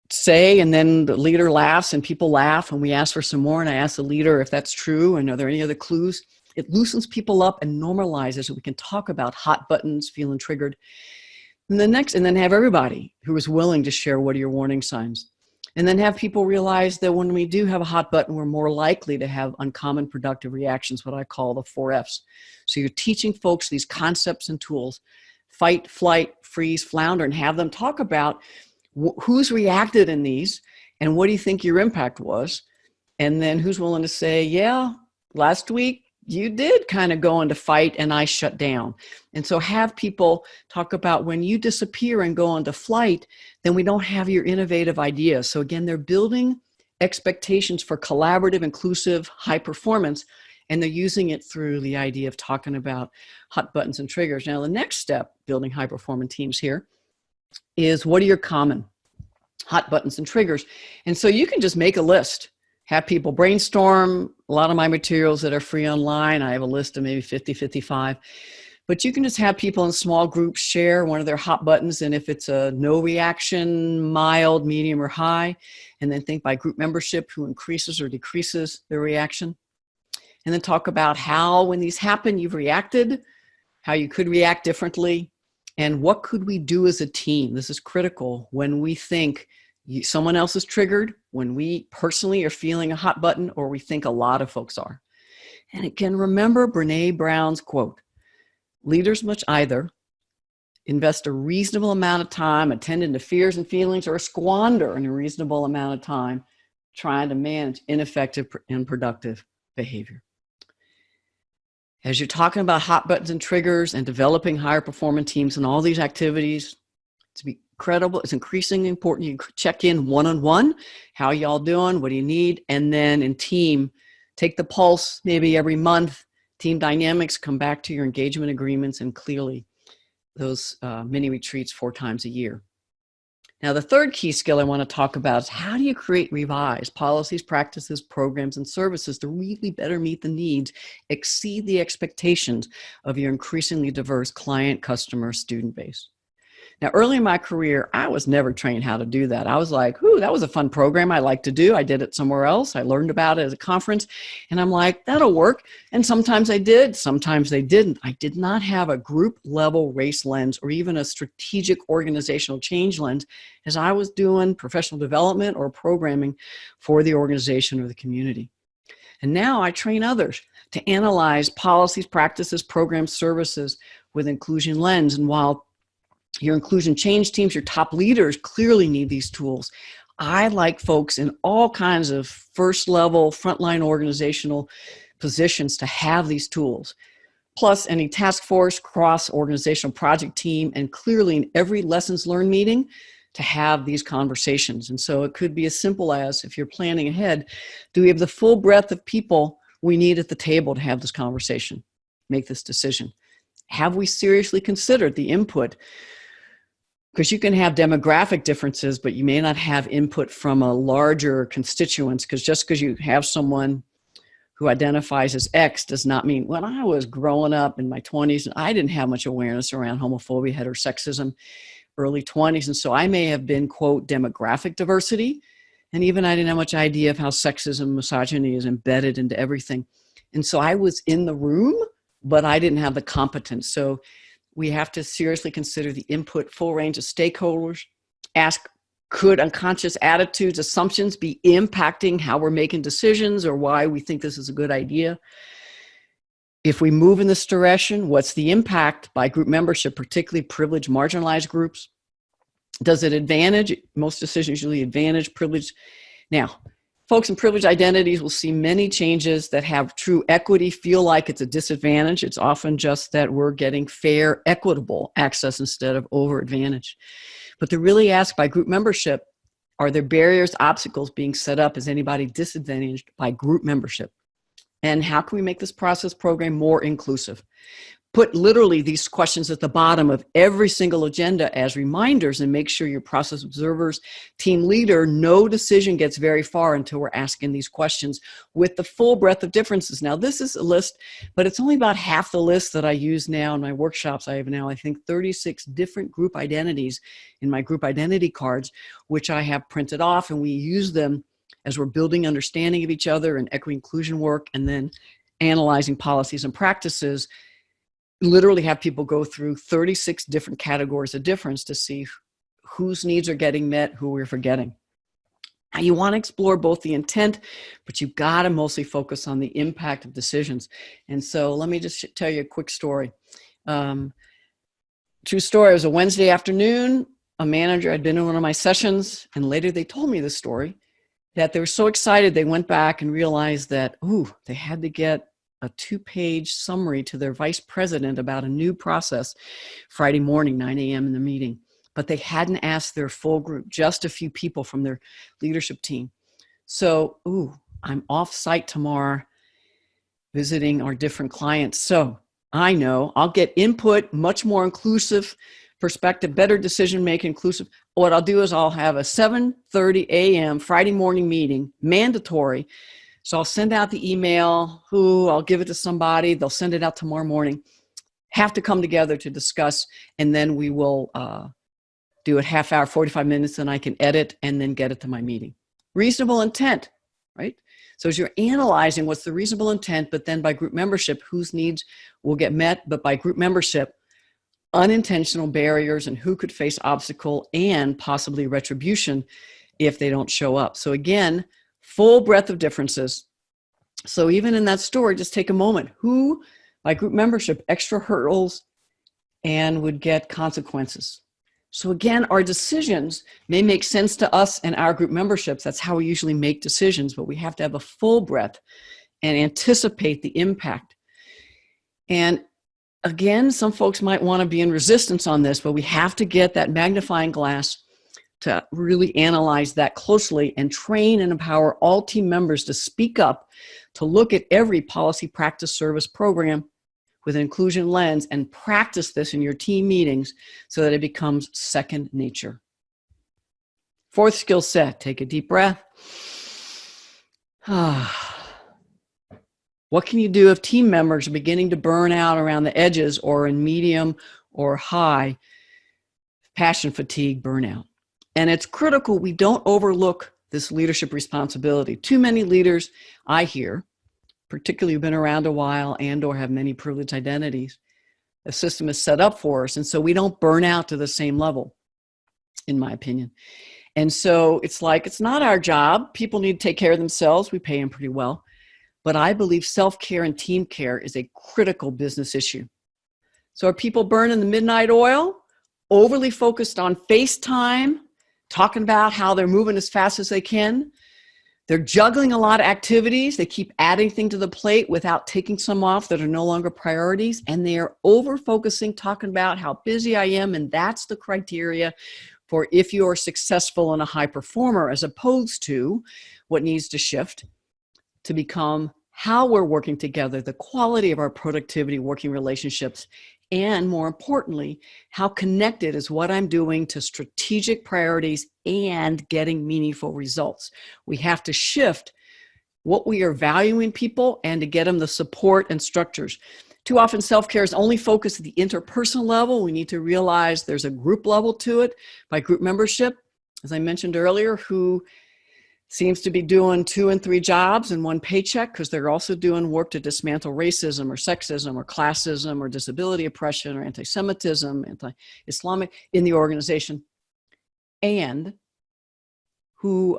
say, and then the leader laughs and people laugh, and we ask for some more. And I ask the leader if that's true and are there any other clues? It loosens people up and normalizes so we can talk about hot buttons, feeling triggered. And then have everybody who is willing to share what are your warning signs. And then have people realize that when we do have a hot button, we're more likely to have uncommon productive reactions, what I call the 4 Fs. So you're teaching folks these concepts and tools, fight, flight, freeze, flounder, and have them talk about who's reacted in these and what do you think your impact was? And then who's willing to say, yeah, last week you did kind of go into fight and I shut down. And so have people talk about when you disappear and go into flight, then we don't have your innovative ideas. So again, they're building expectations for collaborative, inclusive, high performance, and they're using it through the idea of talking about hot buttons and triggers. Now, the next step, building high performing teams here, is what are your common hot buttons and triggers? And so you can just make a list. Have people brainstorm. A lot of my materials that are free online, I have a list of maybe 50, 55. But you can just have people in small groups share one of their hot buttons. And if it's a no reaction, mild, medium, or high, and then think by group membership who increases or decreases their reaction. And then talk about how, when these happen, you've reacted, how you could react differently, and what could we do as a team? This is critical when we think Someone else is triggered when we personally are feeling a hot button, or we think a lot of folks are. And again, remember Brene Brown's quote, leaders must either invest a reasonable amount of time attending to fears and feelings, or squander a reasonable amount of time trying to manage ineffective and productive behavior. As you're talking about hot buttons and triggers and developing higher performing teams and all these activities, to be credible, it's increasingly important you check in one-on-one. How y'all doing? What do you need? And then in team, take the pulse maybe every month. Team dynamics, come back to your engagement agreements, and clearly those mini retreats 4 times a year. Now, the third key skill I want to talk about is how do you create revised policies, practices, programs, and services to really better meet the needs, exceed the expectations of your increasingly diverse client, customer, student base. Now, early in my career, I was never trained how to do that. I was like, ooh, that was a fun program I like to do. I did it somewhere else. I learned about it at a conference, and I'm like, that'll work. And sometimes I did, sometimes they didn't. I did not have a group level race lens or even a strategic organizational change lens as I was doing professional development or programming for the organization or the community. And now I train others to analyze policies, practices, programs, services with inclusion lens. And while your inclusion change teams, your top leaders clearly need these tools, I like folks in all kinds of first level, frontline organizational positions to have these tools. Plus any task force, cross organizational project team, and clearly in every lessons learned meeting to have these conversations. And so it could be as simple as, if you're planning ahead, do we have the full breadth of people we need at the table to have this conversation, make this decision? Have we seriously considered the input? Because you can have demographic differences, but you may not have input from a larger constituents, because just because you have someone who identifies as X does not mean, when I was growing up in my 20s, I didn't have much awareness around homophobia, heterosexism, early 20s. And so I may have been, quote, demographic diversity. And even I didn't have much idea of how sexism, misogyny is embedded into everything. And so I was in the room, but I didn't have the competence. So we have to seriously consider the input, full range of stakeholders, ask, could unconscious attitudes, assumptions be impacting how we're making decisions or why we think this is a good idea? If we move in this direction, what's the impact by group membership, particularly privileged, marginalized groups? Does it advantage? Most decisions usually advantage privileged. Now, folks in privileged identities will see many changes that have true equity feel like it's a disadvantage. It's often just that we're getting fair, equitable access instead of over advantage. But to really ask by group membership, are there barriers, obstacles being set up? Is anybody disadvantaged by group membership? And how can we make this process program more inclusive? Put literally these questions at the bottom of every single agenda as reminders, and make sure your process observers, team leader, no decision gets very far until we're asking these questions with the full breadth of differences. Now, this is a list, but it's only about half the list that I use now in my workshops. I have now, I think, 36 different group identities in my group identity cards, which I have printed off, and we use them as we're building understanding of each other and equity inclusion work, and then analyzing policies and practices. Literally have people go through 36 different categories of difference to see whose needs are getting met, who we're forgetting. Now, you want to explore both the intent, but you've got to mostly focus on the impact of decisions. And so let me just tell you a quick story. True story, it was a Wednesday afternoon. A manager had been in one of my sessions, and later they told me this story, that they were so excited they went back and realized that, they had to get a 2-page summary to their vice president about a new process Friday morning, 9 a.m. in the meeting. But they hadn't asked their full group, just a few people from their leadership team. So, I'm off site tomorrow visiting our different clients. So I know I'll get input, much more inclusive perspective, better decision-making, inclusive. What I'll do is I'll have a 7:30 a.m. Friday morning meeting, mandatory. So I'll send out the email, I'll give it to somebody, they'll send it out tomorrow morning, have to come together to discuss, and then we will do a half hour, 45 minutes, and I can edit and then get it to my meeting. Reasonable intent, right? So as you're analyzing what's the reasonable intent, but then by group membership, whose needs will get met, but by group membership, unintentional barriers and who could face obstacle and possibly retribution. if they don't show up. So again, full breadth of differences. So even in that story, just take a moment. Who, by group membership, extra hurdles and would get consequences. So again, our decisions may make sense to us and our group memberships. That's how we usually make decisions, but we have to have a full breadth and anticipate the impact. And again, some folks might want to be in resistance on this, but we have to get that magnifying glass to really analyze that closely and train and empower all team members to speak up, to look at every policy, practice, service, program with an inclusion lens and practice this in your team meetings so that it becomes second nature. Fourth skill set, take a deep breath. What can you do if team members are beginning to burn out around the edges or in medium or high passion fatigue burnout? And it's critical we don't overlook this leadership responsibility. Too many leaders I hear, particularly who've been around a while and or have many privileged identities, the system is set up for us. And so we don't burn out to the same level, in my opinion. And so it's like, it's not our job. People need to take care of themselves. We pay them pretty well. But I believe self-care and team care is a critical business issue. So are people burning the midnight oil, overly focused on FaceTime, talking about how they're moving as fast as they can? They're juggling a lot of activities. They keep adding things to the plate without taking some off that are no longer priorities. And they are over-focusing, talking about how busy I am. And that's the criteria for if you are successful and a high performer, as opposed to what needs to shift to become how we're working together, the quality of our productivity, working relationships, and more importantly, how connected is what I'm doing to strategic priorities and getting meaningful results. We have to shift what we are valuing people and to get them the support and structures. Too often self-care is only focused at the interpersonal level. We need to realize there's a group level to it by group membership, as I mentioned earlier, who seems to be doing 2 and 3 jobs in one paycheck because they're also doing work to dismantle racism or sexism or classism or disability oppression or anti-Semitism, anti-Islamic in the organization, and who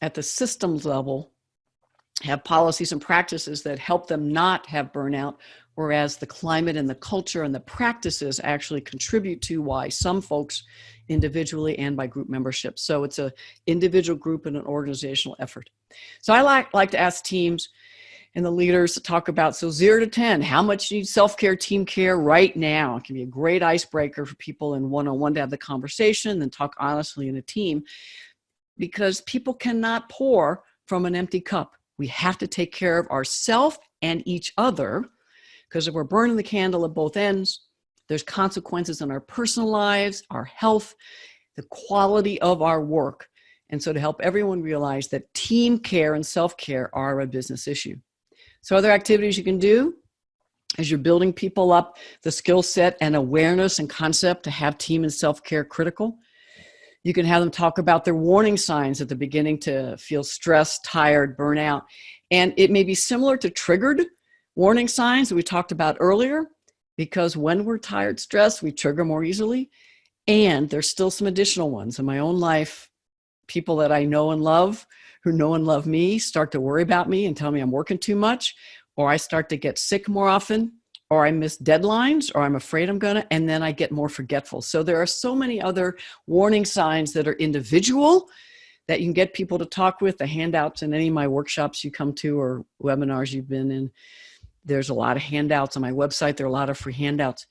at the systems level have policies and practices that help them not have burnout, whereas the climate and the culture and the practices actually contribute to why some folks individually and by group membership. So it's an individual, group, and an organizational effort. So I like to ask teams and the leaders to talk about, so 0 to 10, how much you need self-care, team care right now? It can be a great icebreaker for people in one-on-one to have the conversation, then talk honestly in a team, because people cannot pour from an empty cup. We have to take care of ourselves and each other, because if we're burning the candle at both ends, there's consequences in our personal lives, our health, the quality of our work. And so to help everyone realize that team care and self-care are a business issue. So other activities you can do as you're building people up, the skill set and awareness and concept to have team and self-care critical. You can have them talk about their warning signs at the beginning to feel stressed, tired, burnout. And it may be similar to triggered warning signs that we talked about earlier, because when we're tired, stressed, we trigger more easily. And there's still some additional ones. In my own life, people that I know and love, who know and love me, start to worry about me and tell me I'm working too much, or I start to get sick more often, or I miss deadlines, or I'm afraid I'm gonna, and then I get more forgetful. So there are so many other warning signs that are individual that you can get people to talk with. The handouts in any of my workshops you come to or webinars you've been in, there's a lot of handouts on my website. There are a lot of free handouts.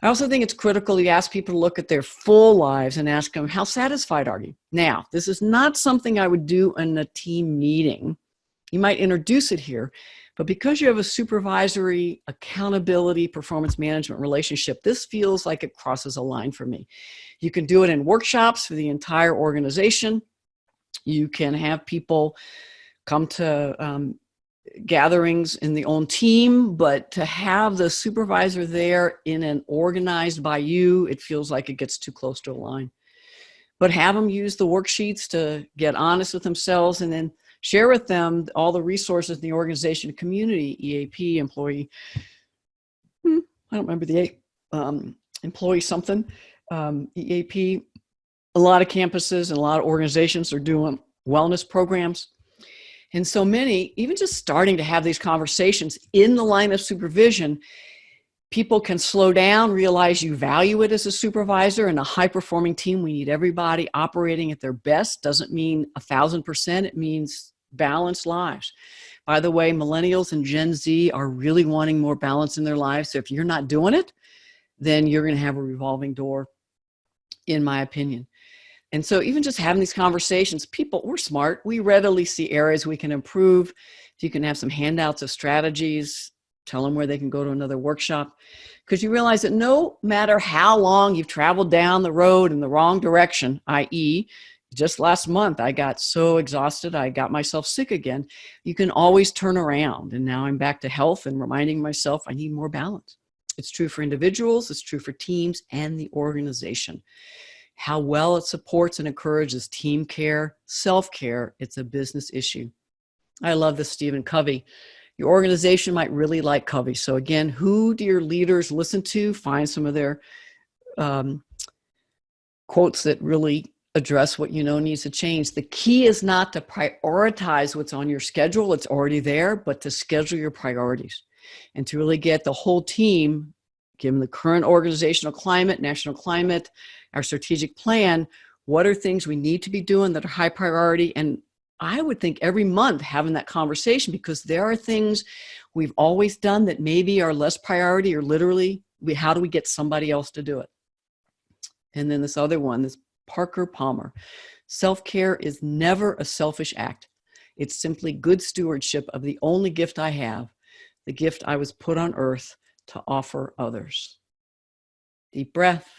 I also think it's critical you ask people to look at their full lives and ask them, how satisfied are you? Now, this is not something I would do in a team meeting. You might introduce it here, but because you have a supervisory, accountability, performance management relationship, this feels like it crosses a line for me. You can do it in workshops for the entire organization. You can have people come to gatherings in the own team, but to have the supervisor there in an organized by you, it feels like it gets too close to a line. But have them use the worksheets to get honest with themselves, and then share with them all the resources in the organization community, EAP, employee, I don't remember the employee something, EAP, A lot of campuses and a lot of organizations are doing wellness programs. And so many, even just starting to have these conversations in the line of supervision, people can slow down, realize you value it as a supervisor. In a high-performing team, we need everybody operating at their best. Doesn't mean 1,000%. It means balanced lives. By the way, millennials and Gen Z are really wanting more balance in their lives. So if you're not doing it, then you're going to have a revolving door, in my opinion. And so even just having these conversations, people, we're smart. We readily see areas we can improve. If you can have some handouts of strategies, tell them where they can go to another workshop, because you realize that no matter how long you've traveled down the road in the wrong direction, i.e., just last month, I got so exhausted, I got myself sick again. You can always turn around. And now I'm back to health and reminding myself I need more balance. It's true for individuals, it's true for teams and the organization. How well it supports and encourages team care, self-care, it's a business issue. I love this, Stephen Covey. Your organization might really like Covey. So again, who do your leaders listen to? Find some of their quotes that really address what you know needs to change. The key is not to prioritize what's on your schedule. It's already there, but to schedule your priorities and to really get the whole team, given the current organizational climate, national climate, our strategic plan, what are things we need to be doing that are high priority? And I would think every month having that conversation, because there are things we've always done that maybe are less priority, or literally, how do we get somebody else to do it? And then this other one, this Parker Palmer. Self-care is never a selfish act. It's simply good stewardship of the only gift I have, the gift I was put on earth to offer others. Deep breath.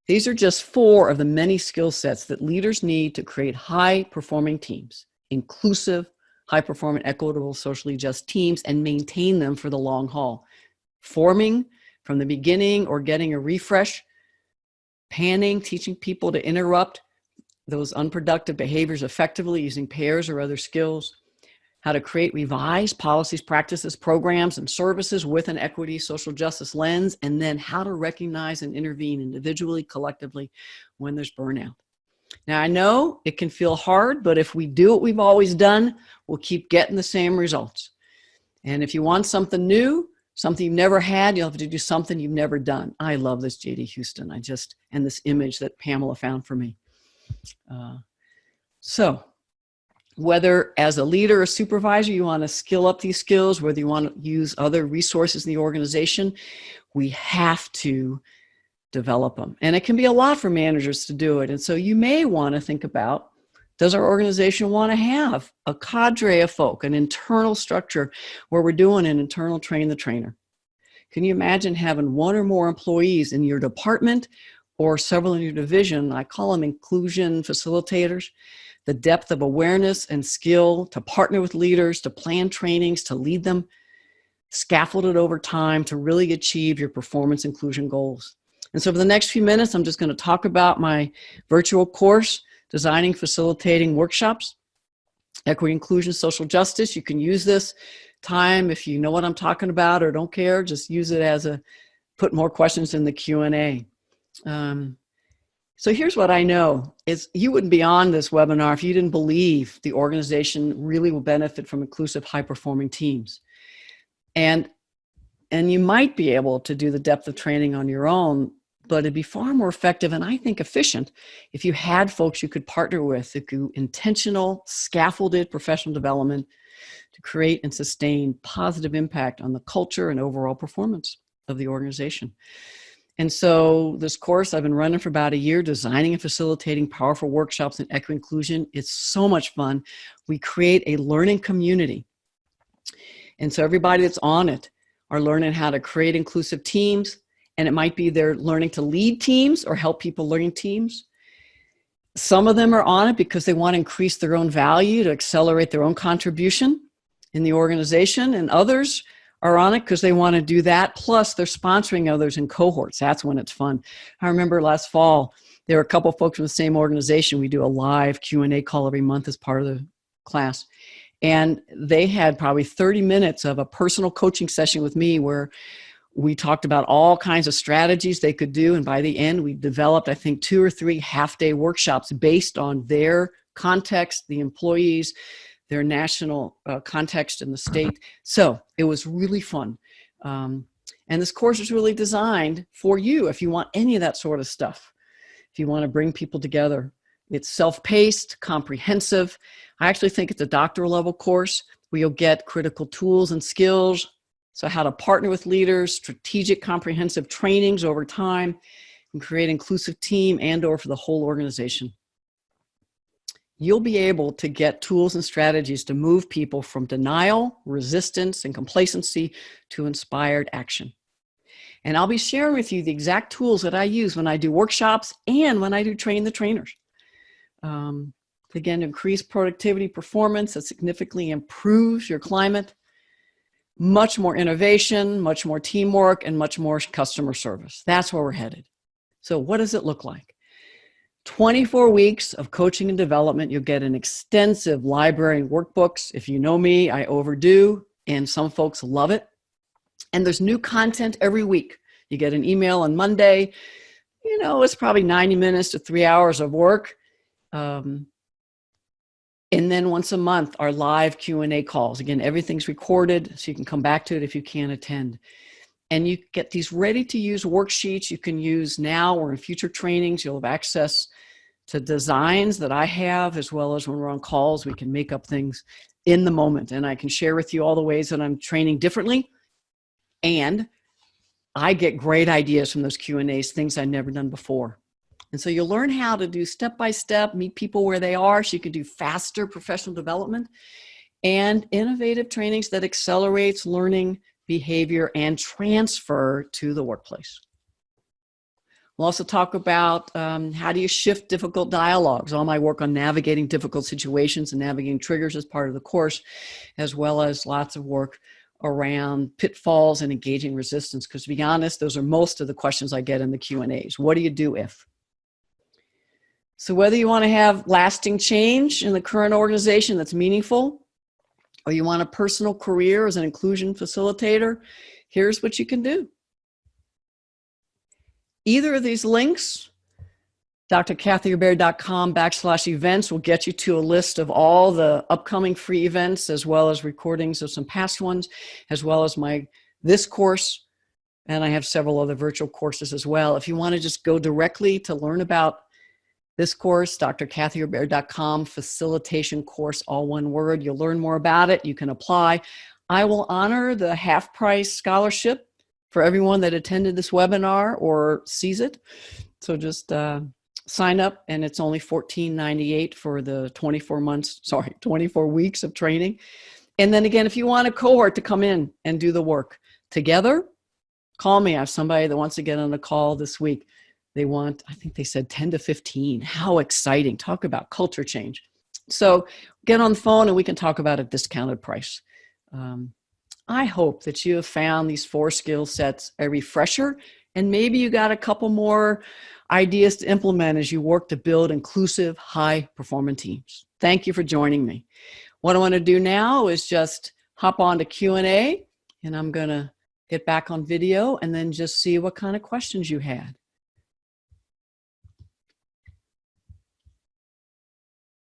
These are just 4 of the many skill sets that leaders need to create high-performing teams, inclusive, high-performing, equitable, socially just teams, and maintain them for the long haul. Forming from the beginning or getting a refresh, panning, teaching people to interrupt those unproductive behaviors effectively using pairs or other skills, how to create revised policies, practices, programs, and services with an equity, social justice lens, and then how to recognize and intervene individually, collectively, when there's burnout. Now, I know it can feel hard, but if we do what we've always done, we'll keep getting the same results. And if you want something new, something you've never had, you'll have to do something you've never done. I love this, J.D. Houston. And this image that Pamela found for me. So whether as a leader or supervisor, you want to skill up these skills, whether you want to use other resources in the organization, we have to develop them. And it can be a lot for managers to do it. And so you may want to think about, does our organization want to have a cadre of folk, an internal structure where we're doing an internal train the trainer? Can you imagine having 1 or more employees in your department or several in your division? I call them inclusion facilitators. The depth of awareness and skill to partner with leaders, to plan trainings, to lead them, scaffolded over time to really achieve your performance inclusion goals. And so for the next few minutes, I'm just going to talk about my virtual course, Designing Facilitating Workshops, Equity, Inclusion, Social Justice. You can use this time if you know what I'm talking about or don't care, just use it as put more questions in the Q&A. So here's what I know is you wouldn't be on this webinar if you didn't believe the organization really will benefit from inclusive, high-performing teams. And you might be able to do the depth of training on your own, but it'd be far more effective and I think efficient if you had folks you could partner with who do intentional, scaffolded professional development to create and sustain positive impact on the culture and overall performance of the organization. And so this course I've been running for about a year, designing and facilitating powerful workshops in equity inclusion. It's so much fun. We create a learning community. And so everybody that's on it are learning how to create inclusive teams. And it might be they're learning to lead teams or help people learn teams. Some of them are on it because they want to increase their own value to accelerate their own contribution in the organization. And others are on it because they want to do that. Plus, they're sponsoring others in cohorts. That's when it's fun. I remember last fall, there were a couple of folks from the same organization. We do a live Q&A call every month as part of the class. And they had probably 30 minutes of a personal coaching session with me where We talked about all kinds of strategies they could do. And by the end, we developed, I think, 2 or 3 half-day workshops based on their context, the employees, their national context in the state. So it was really fun. And this course is really designed for you if you want any of that sort of stuff, if you want to bring people together. It's self-paced, comprehensive. I actually think it's a doctoral level course where you'll get critical tools and skills. So how to partner with leaders, strategic comprehensive trainings over time, and create an inclusive team and/or for the whole organization. You'll be able to get tools and strategies to move people from denial, resistance, and complacency to inspired action. And I'll be sharing with you the exact tools that I use when I do workshops and when I do train the trainers. Again, increase productivity performance that significantly improves your climate, much more innovation, much more teamwork, and much more customer service. That's where we're headed. So what does it look like? 24 weeks of coaching and development. You'll get an extensive library and workbooks. If you know me, I overdo, and some folks love it. And there's new content every week. You get an email on Monday. You know, it's probably 90 minutes to 3 hours of work. And then once a month, our live Q&A calls. Again, everything's recorded, so you can come back to it if you can't attend. And you get these ready-to-use worksheets you can use now or in future trainings. You'll have access to designs that I have, as well as when we're on calls, we can make up things in the moment. And I can share with you all the ways that I'm training differently. And I get great ideas from those Q&As, things I've never done before. And so you'll learn how to do step-by-step, meet people where they are, so you can do faster professional development and innovative trainings that accelerates learning, behavior, and transfer to the workplace. We'll also talk about how do you shift difficult dialogues, all my work on navigating difficult situations and navigating triggers as part of the course, as well as lots of work around pitfalls and engaging resistance. Because to be honest, those are most of the questions I get in the Q&As. What do you do if? So whether you want to have lasting change in the current organization that's meaningful, or you want a personal career as an inclusion facilitator, here's what you can do. Either of these links, drkathyobear.com/events, will get you to a list of all the upcoming free events, as well as recordings of some past ones, as well as this course. And I have several other virtual courses as well. If you want to just go directly to learn about this course, drkathyobear.com, facilitation course, all one word. You'll learn more about it. You can apply. I will honor the half-price scholarship for everyone that attended this webinar or sees it. So just sign up, and it's only $14.98 for the 24 weeks of training. And then again, if you want a cohort to come in and do the work together, call me. I have somebody that wants to get on a call this week. They want, I think they said 10 to 15. How exciting. Talk about culture change. So get on the phone and we can talk about a discounted price. I hope that you have found these 4 skill sets a refresher, and maybe you got a couple more ideas to implement as you work to build inclusive, high-performing teams. Thank you for joining me. What I want to do now is just hop on to Q&A, and I'm going to get back on video and then just see what kind of questions you had.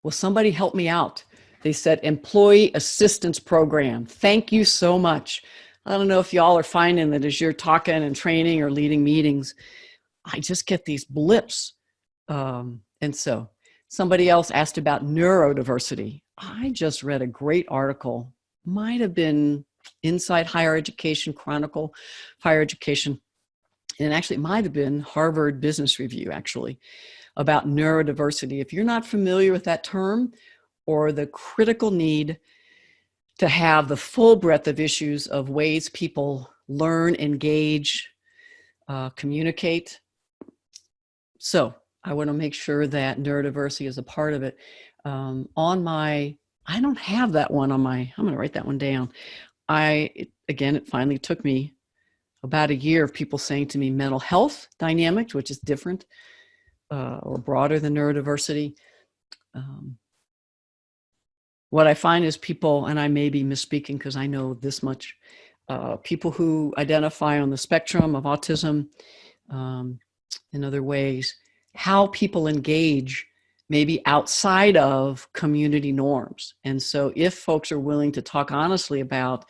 Will somebody help me out? They said employee assistance program. Thank you so much. I don't know if y'all are finding that as you're talking and training or leading meetings, I just get these blips. And so somebody else asked about neurodiversity. I just read a great article, might have been Inside Higher Education, Chronicle Higher Education, and actually it might have been Harvard Business Review, actually, about neurodiversity. If you're not familiar with that term or the critical need to have the full breadth of issues of ways people learn, engage, communicate. So I want to make sure that neurodiversity is a part of it. I don't have that one on I'm going to write that one down. It finally took me about a year of people saying to me mental health dynamics, which is different or broader than neurodiversity. What I find is people, and I may be misspeaking because I know this much, people who identify on the spectrum of autism, in other ways, how people engage maybe outside of community norms. And so if folks are willing to talk honestly about,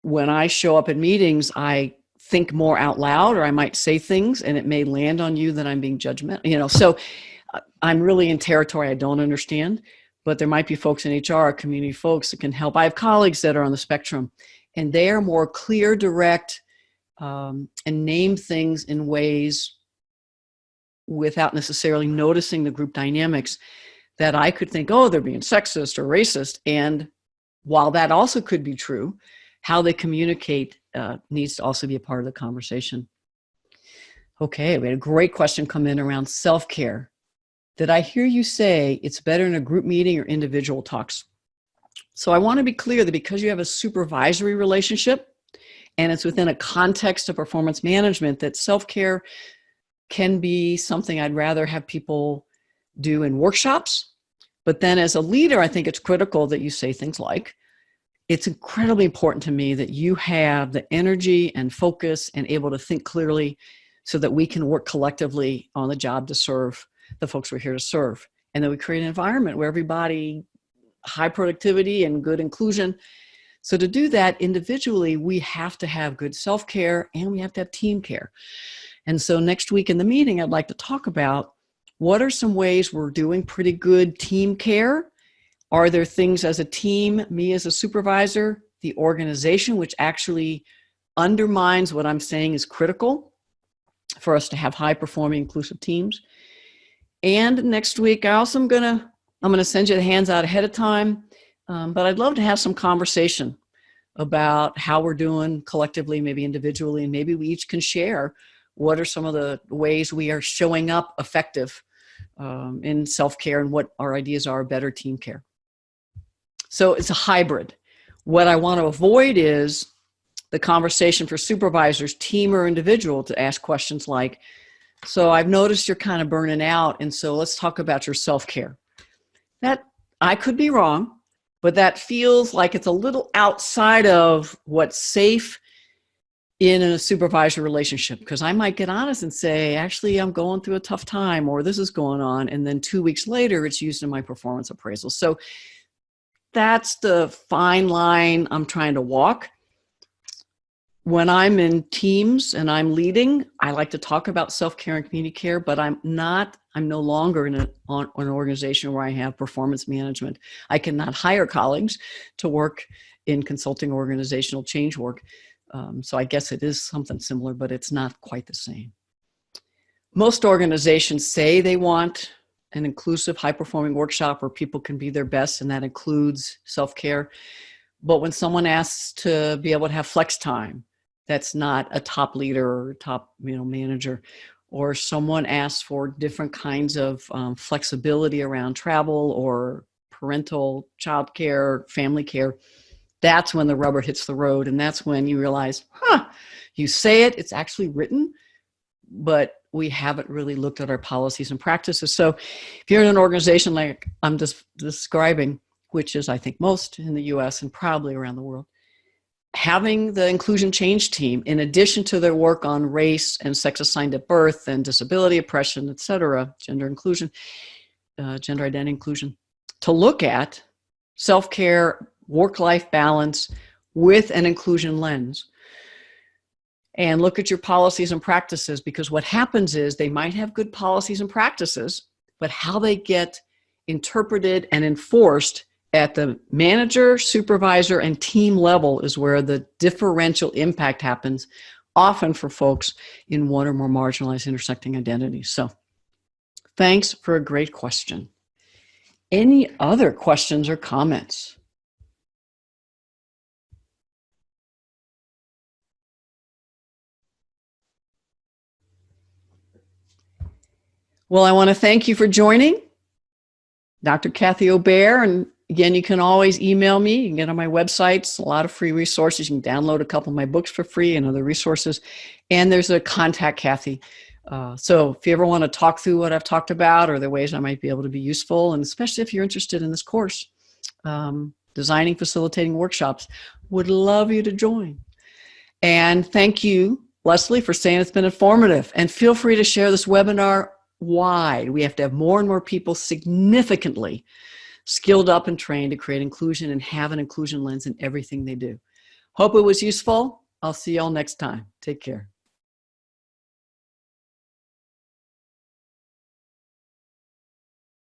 when I show up at meetings, I think more out loud, or I might say things and it may land on you that I'm being judgmental, so I'm really in territory I don't understand, but there might be folks in HR, community folks that can help. I have colleagues that are on the spectrum, and they are more clear, direct, and name things in ways without necessarily noticing the group dynamics that I could think, oh, they're being sexist or racist. And while that also could be true, how they communicate needs to also be a part of the conversation. Okay, we had a great question come in around self-care. Did I hear you say it's better in a group meeting or individual talks? So I want to be clear that because you have a supervisory relationship and it's within a context of performance management, that self-care can be something I'd rather have people do in workshops. But then as a leader, I think it's critical that you say things like, it's incredibly important to me that you have the energy and focus and able to think clearly so that we can work collectively on the job to serve the folks we're here to serve. And that we create an environment where everybody, high productivity and good inclusion. So to do that individually, we have to have good self-care and we have to have team care. And so next week in the meeting, I'd like to talk about what are some ways we're doing pretty good team care. Are there things as a team, me as a supervisor, the organization, which actually undermines what I'm saying is critical for us to have high performing inclusive teams? And next week, I also I'm gonna send you the hands out ahead of time, but I'd love to have some conversation about how we're doing collectively, maybe individually, and maybe we each can share what are some of the ways we are showing up effective in self-care and what our ideas are of better team care. So it's a hybrid. What I want to avoid is the conversation for supervisors, team or individual, to ask questions like, so I've noticed you're kind of burning out, and so let's talk about your self-care. That, I could be wrong, but that feels like it's a little outside of what's safe in a supervisor relationship, because I might get honest and say, actually, I'm going through a tough time, or this is going on, and then 2 weeks later, it's used in my performance appraisal. So that's the fine line I'm trying to walk. When I'm in teams and I'm leading, I like to talk about self-care and community care, but I'm no longer in an organization where I have performance management. I cannot hire colleagues to work in consulting organizational change work. So I guess it is something similar, but it's not quite the same. Most organizations say they want an inclusive, high-performing workshop where people can be their best, and that includes self-care. But when someone asks to be able to have flex time, that's not a top leader or top manager, or someone asks for different kinds of flexibility around travel or parental child care, family care, that's when the rubber hits the road. And that's when you realize, you say it, it's actually written, but we haven't really looked at our policies and practices. So if you're in an organization like I'm just describing, which is I think most in the US and probably around the world, having the inclusion change team, in addition to their work on race and sex assigned at birth and disability oppression, et cetera, gender inclusion, gender identity inclusion, to look at self-care, work-life balance with an inclusion lens, and look at your policies and practices, because what happens is they might have good policies and practices, but how they get interpreted and enforced at the manager, supervisor, and team level is where the differential impact happens, often for folks in one or more marginalized intersecting identities. So thanks for a great question. Any other questions or comments? Well, I want to thank you for joining. Dr. Kathy Obear, and again, you can always email me. You can get on my websites, a lot of free resources. You can download a couple of my books for free and other resources. And there's a contact Kathy. So if you ever want to talk through what I've talked about or the ways I might be able to be useful, and especially if you're interested in this course, designing, facilitating workshops, Would love you to join. And thank you, Leslie, for saying it's been informative. And feel free to share this webinar wide. We have to have more and more people significantly skilled up and trained to create inclusion and have an inclusion lens in everything they do. Hope it was useful. I'll see y'all next time. Take care.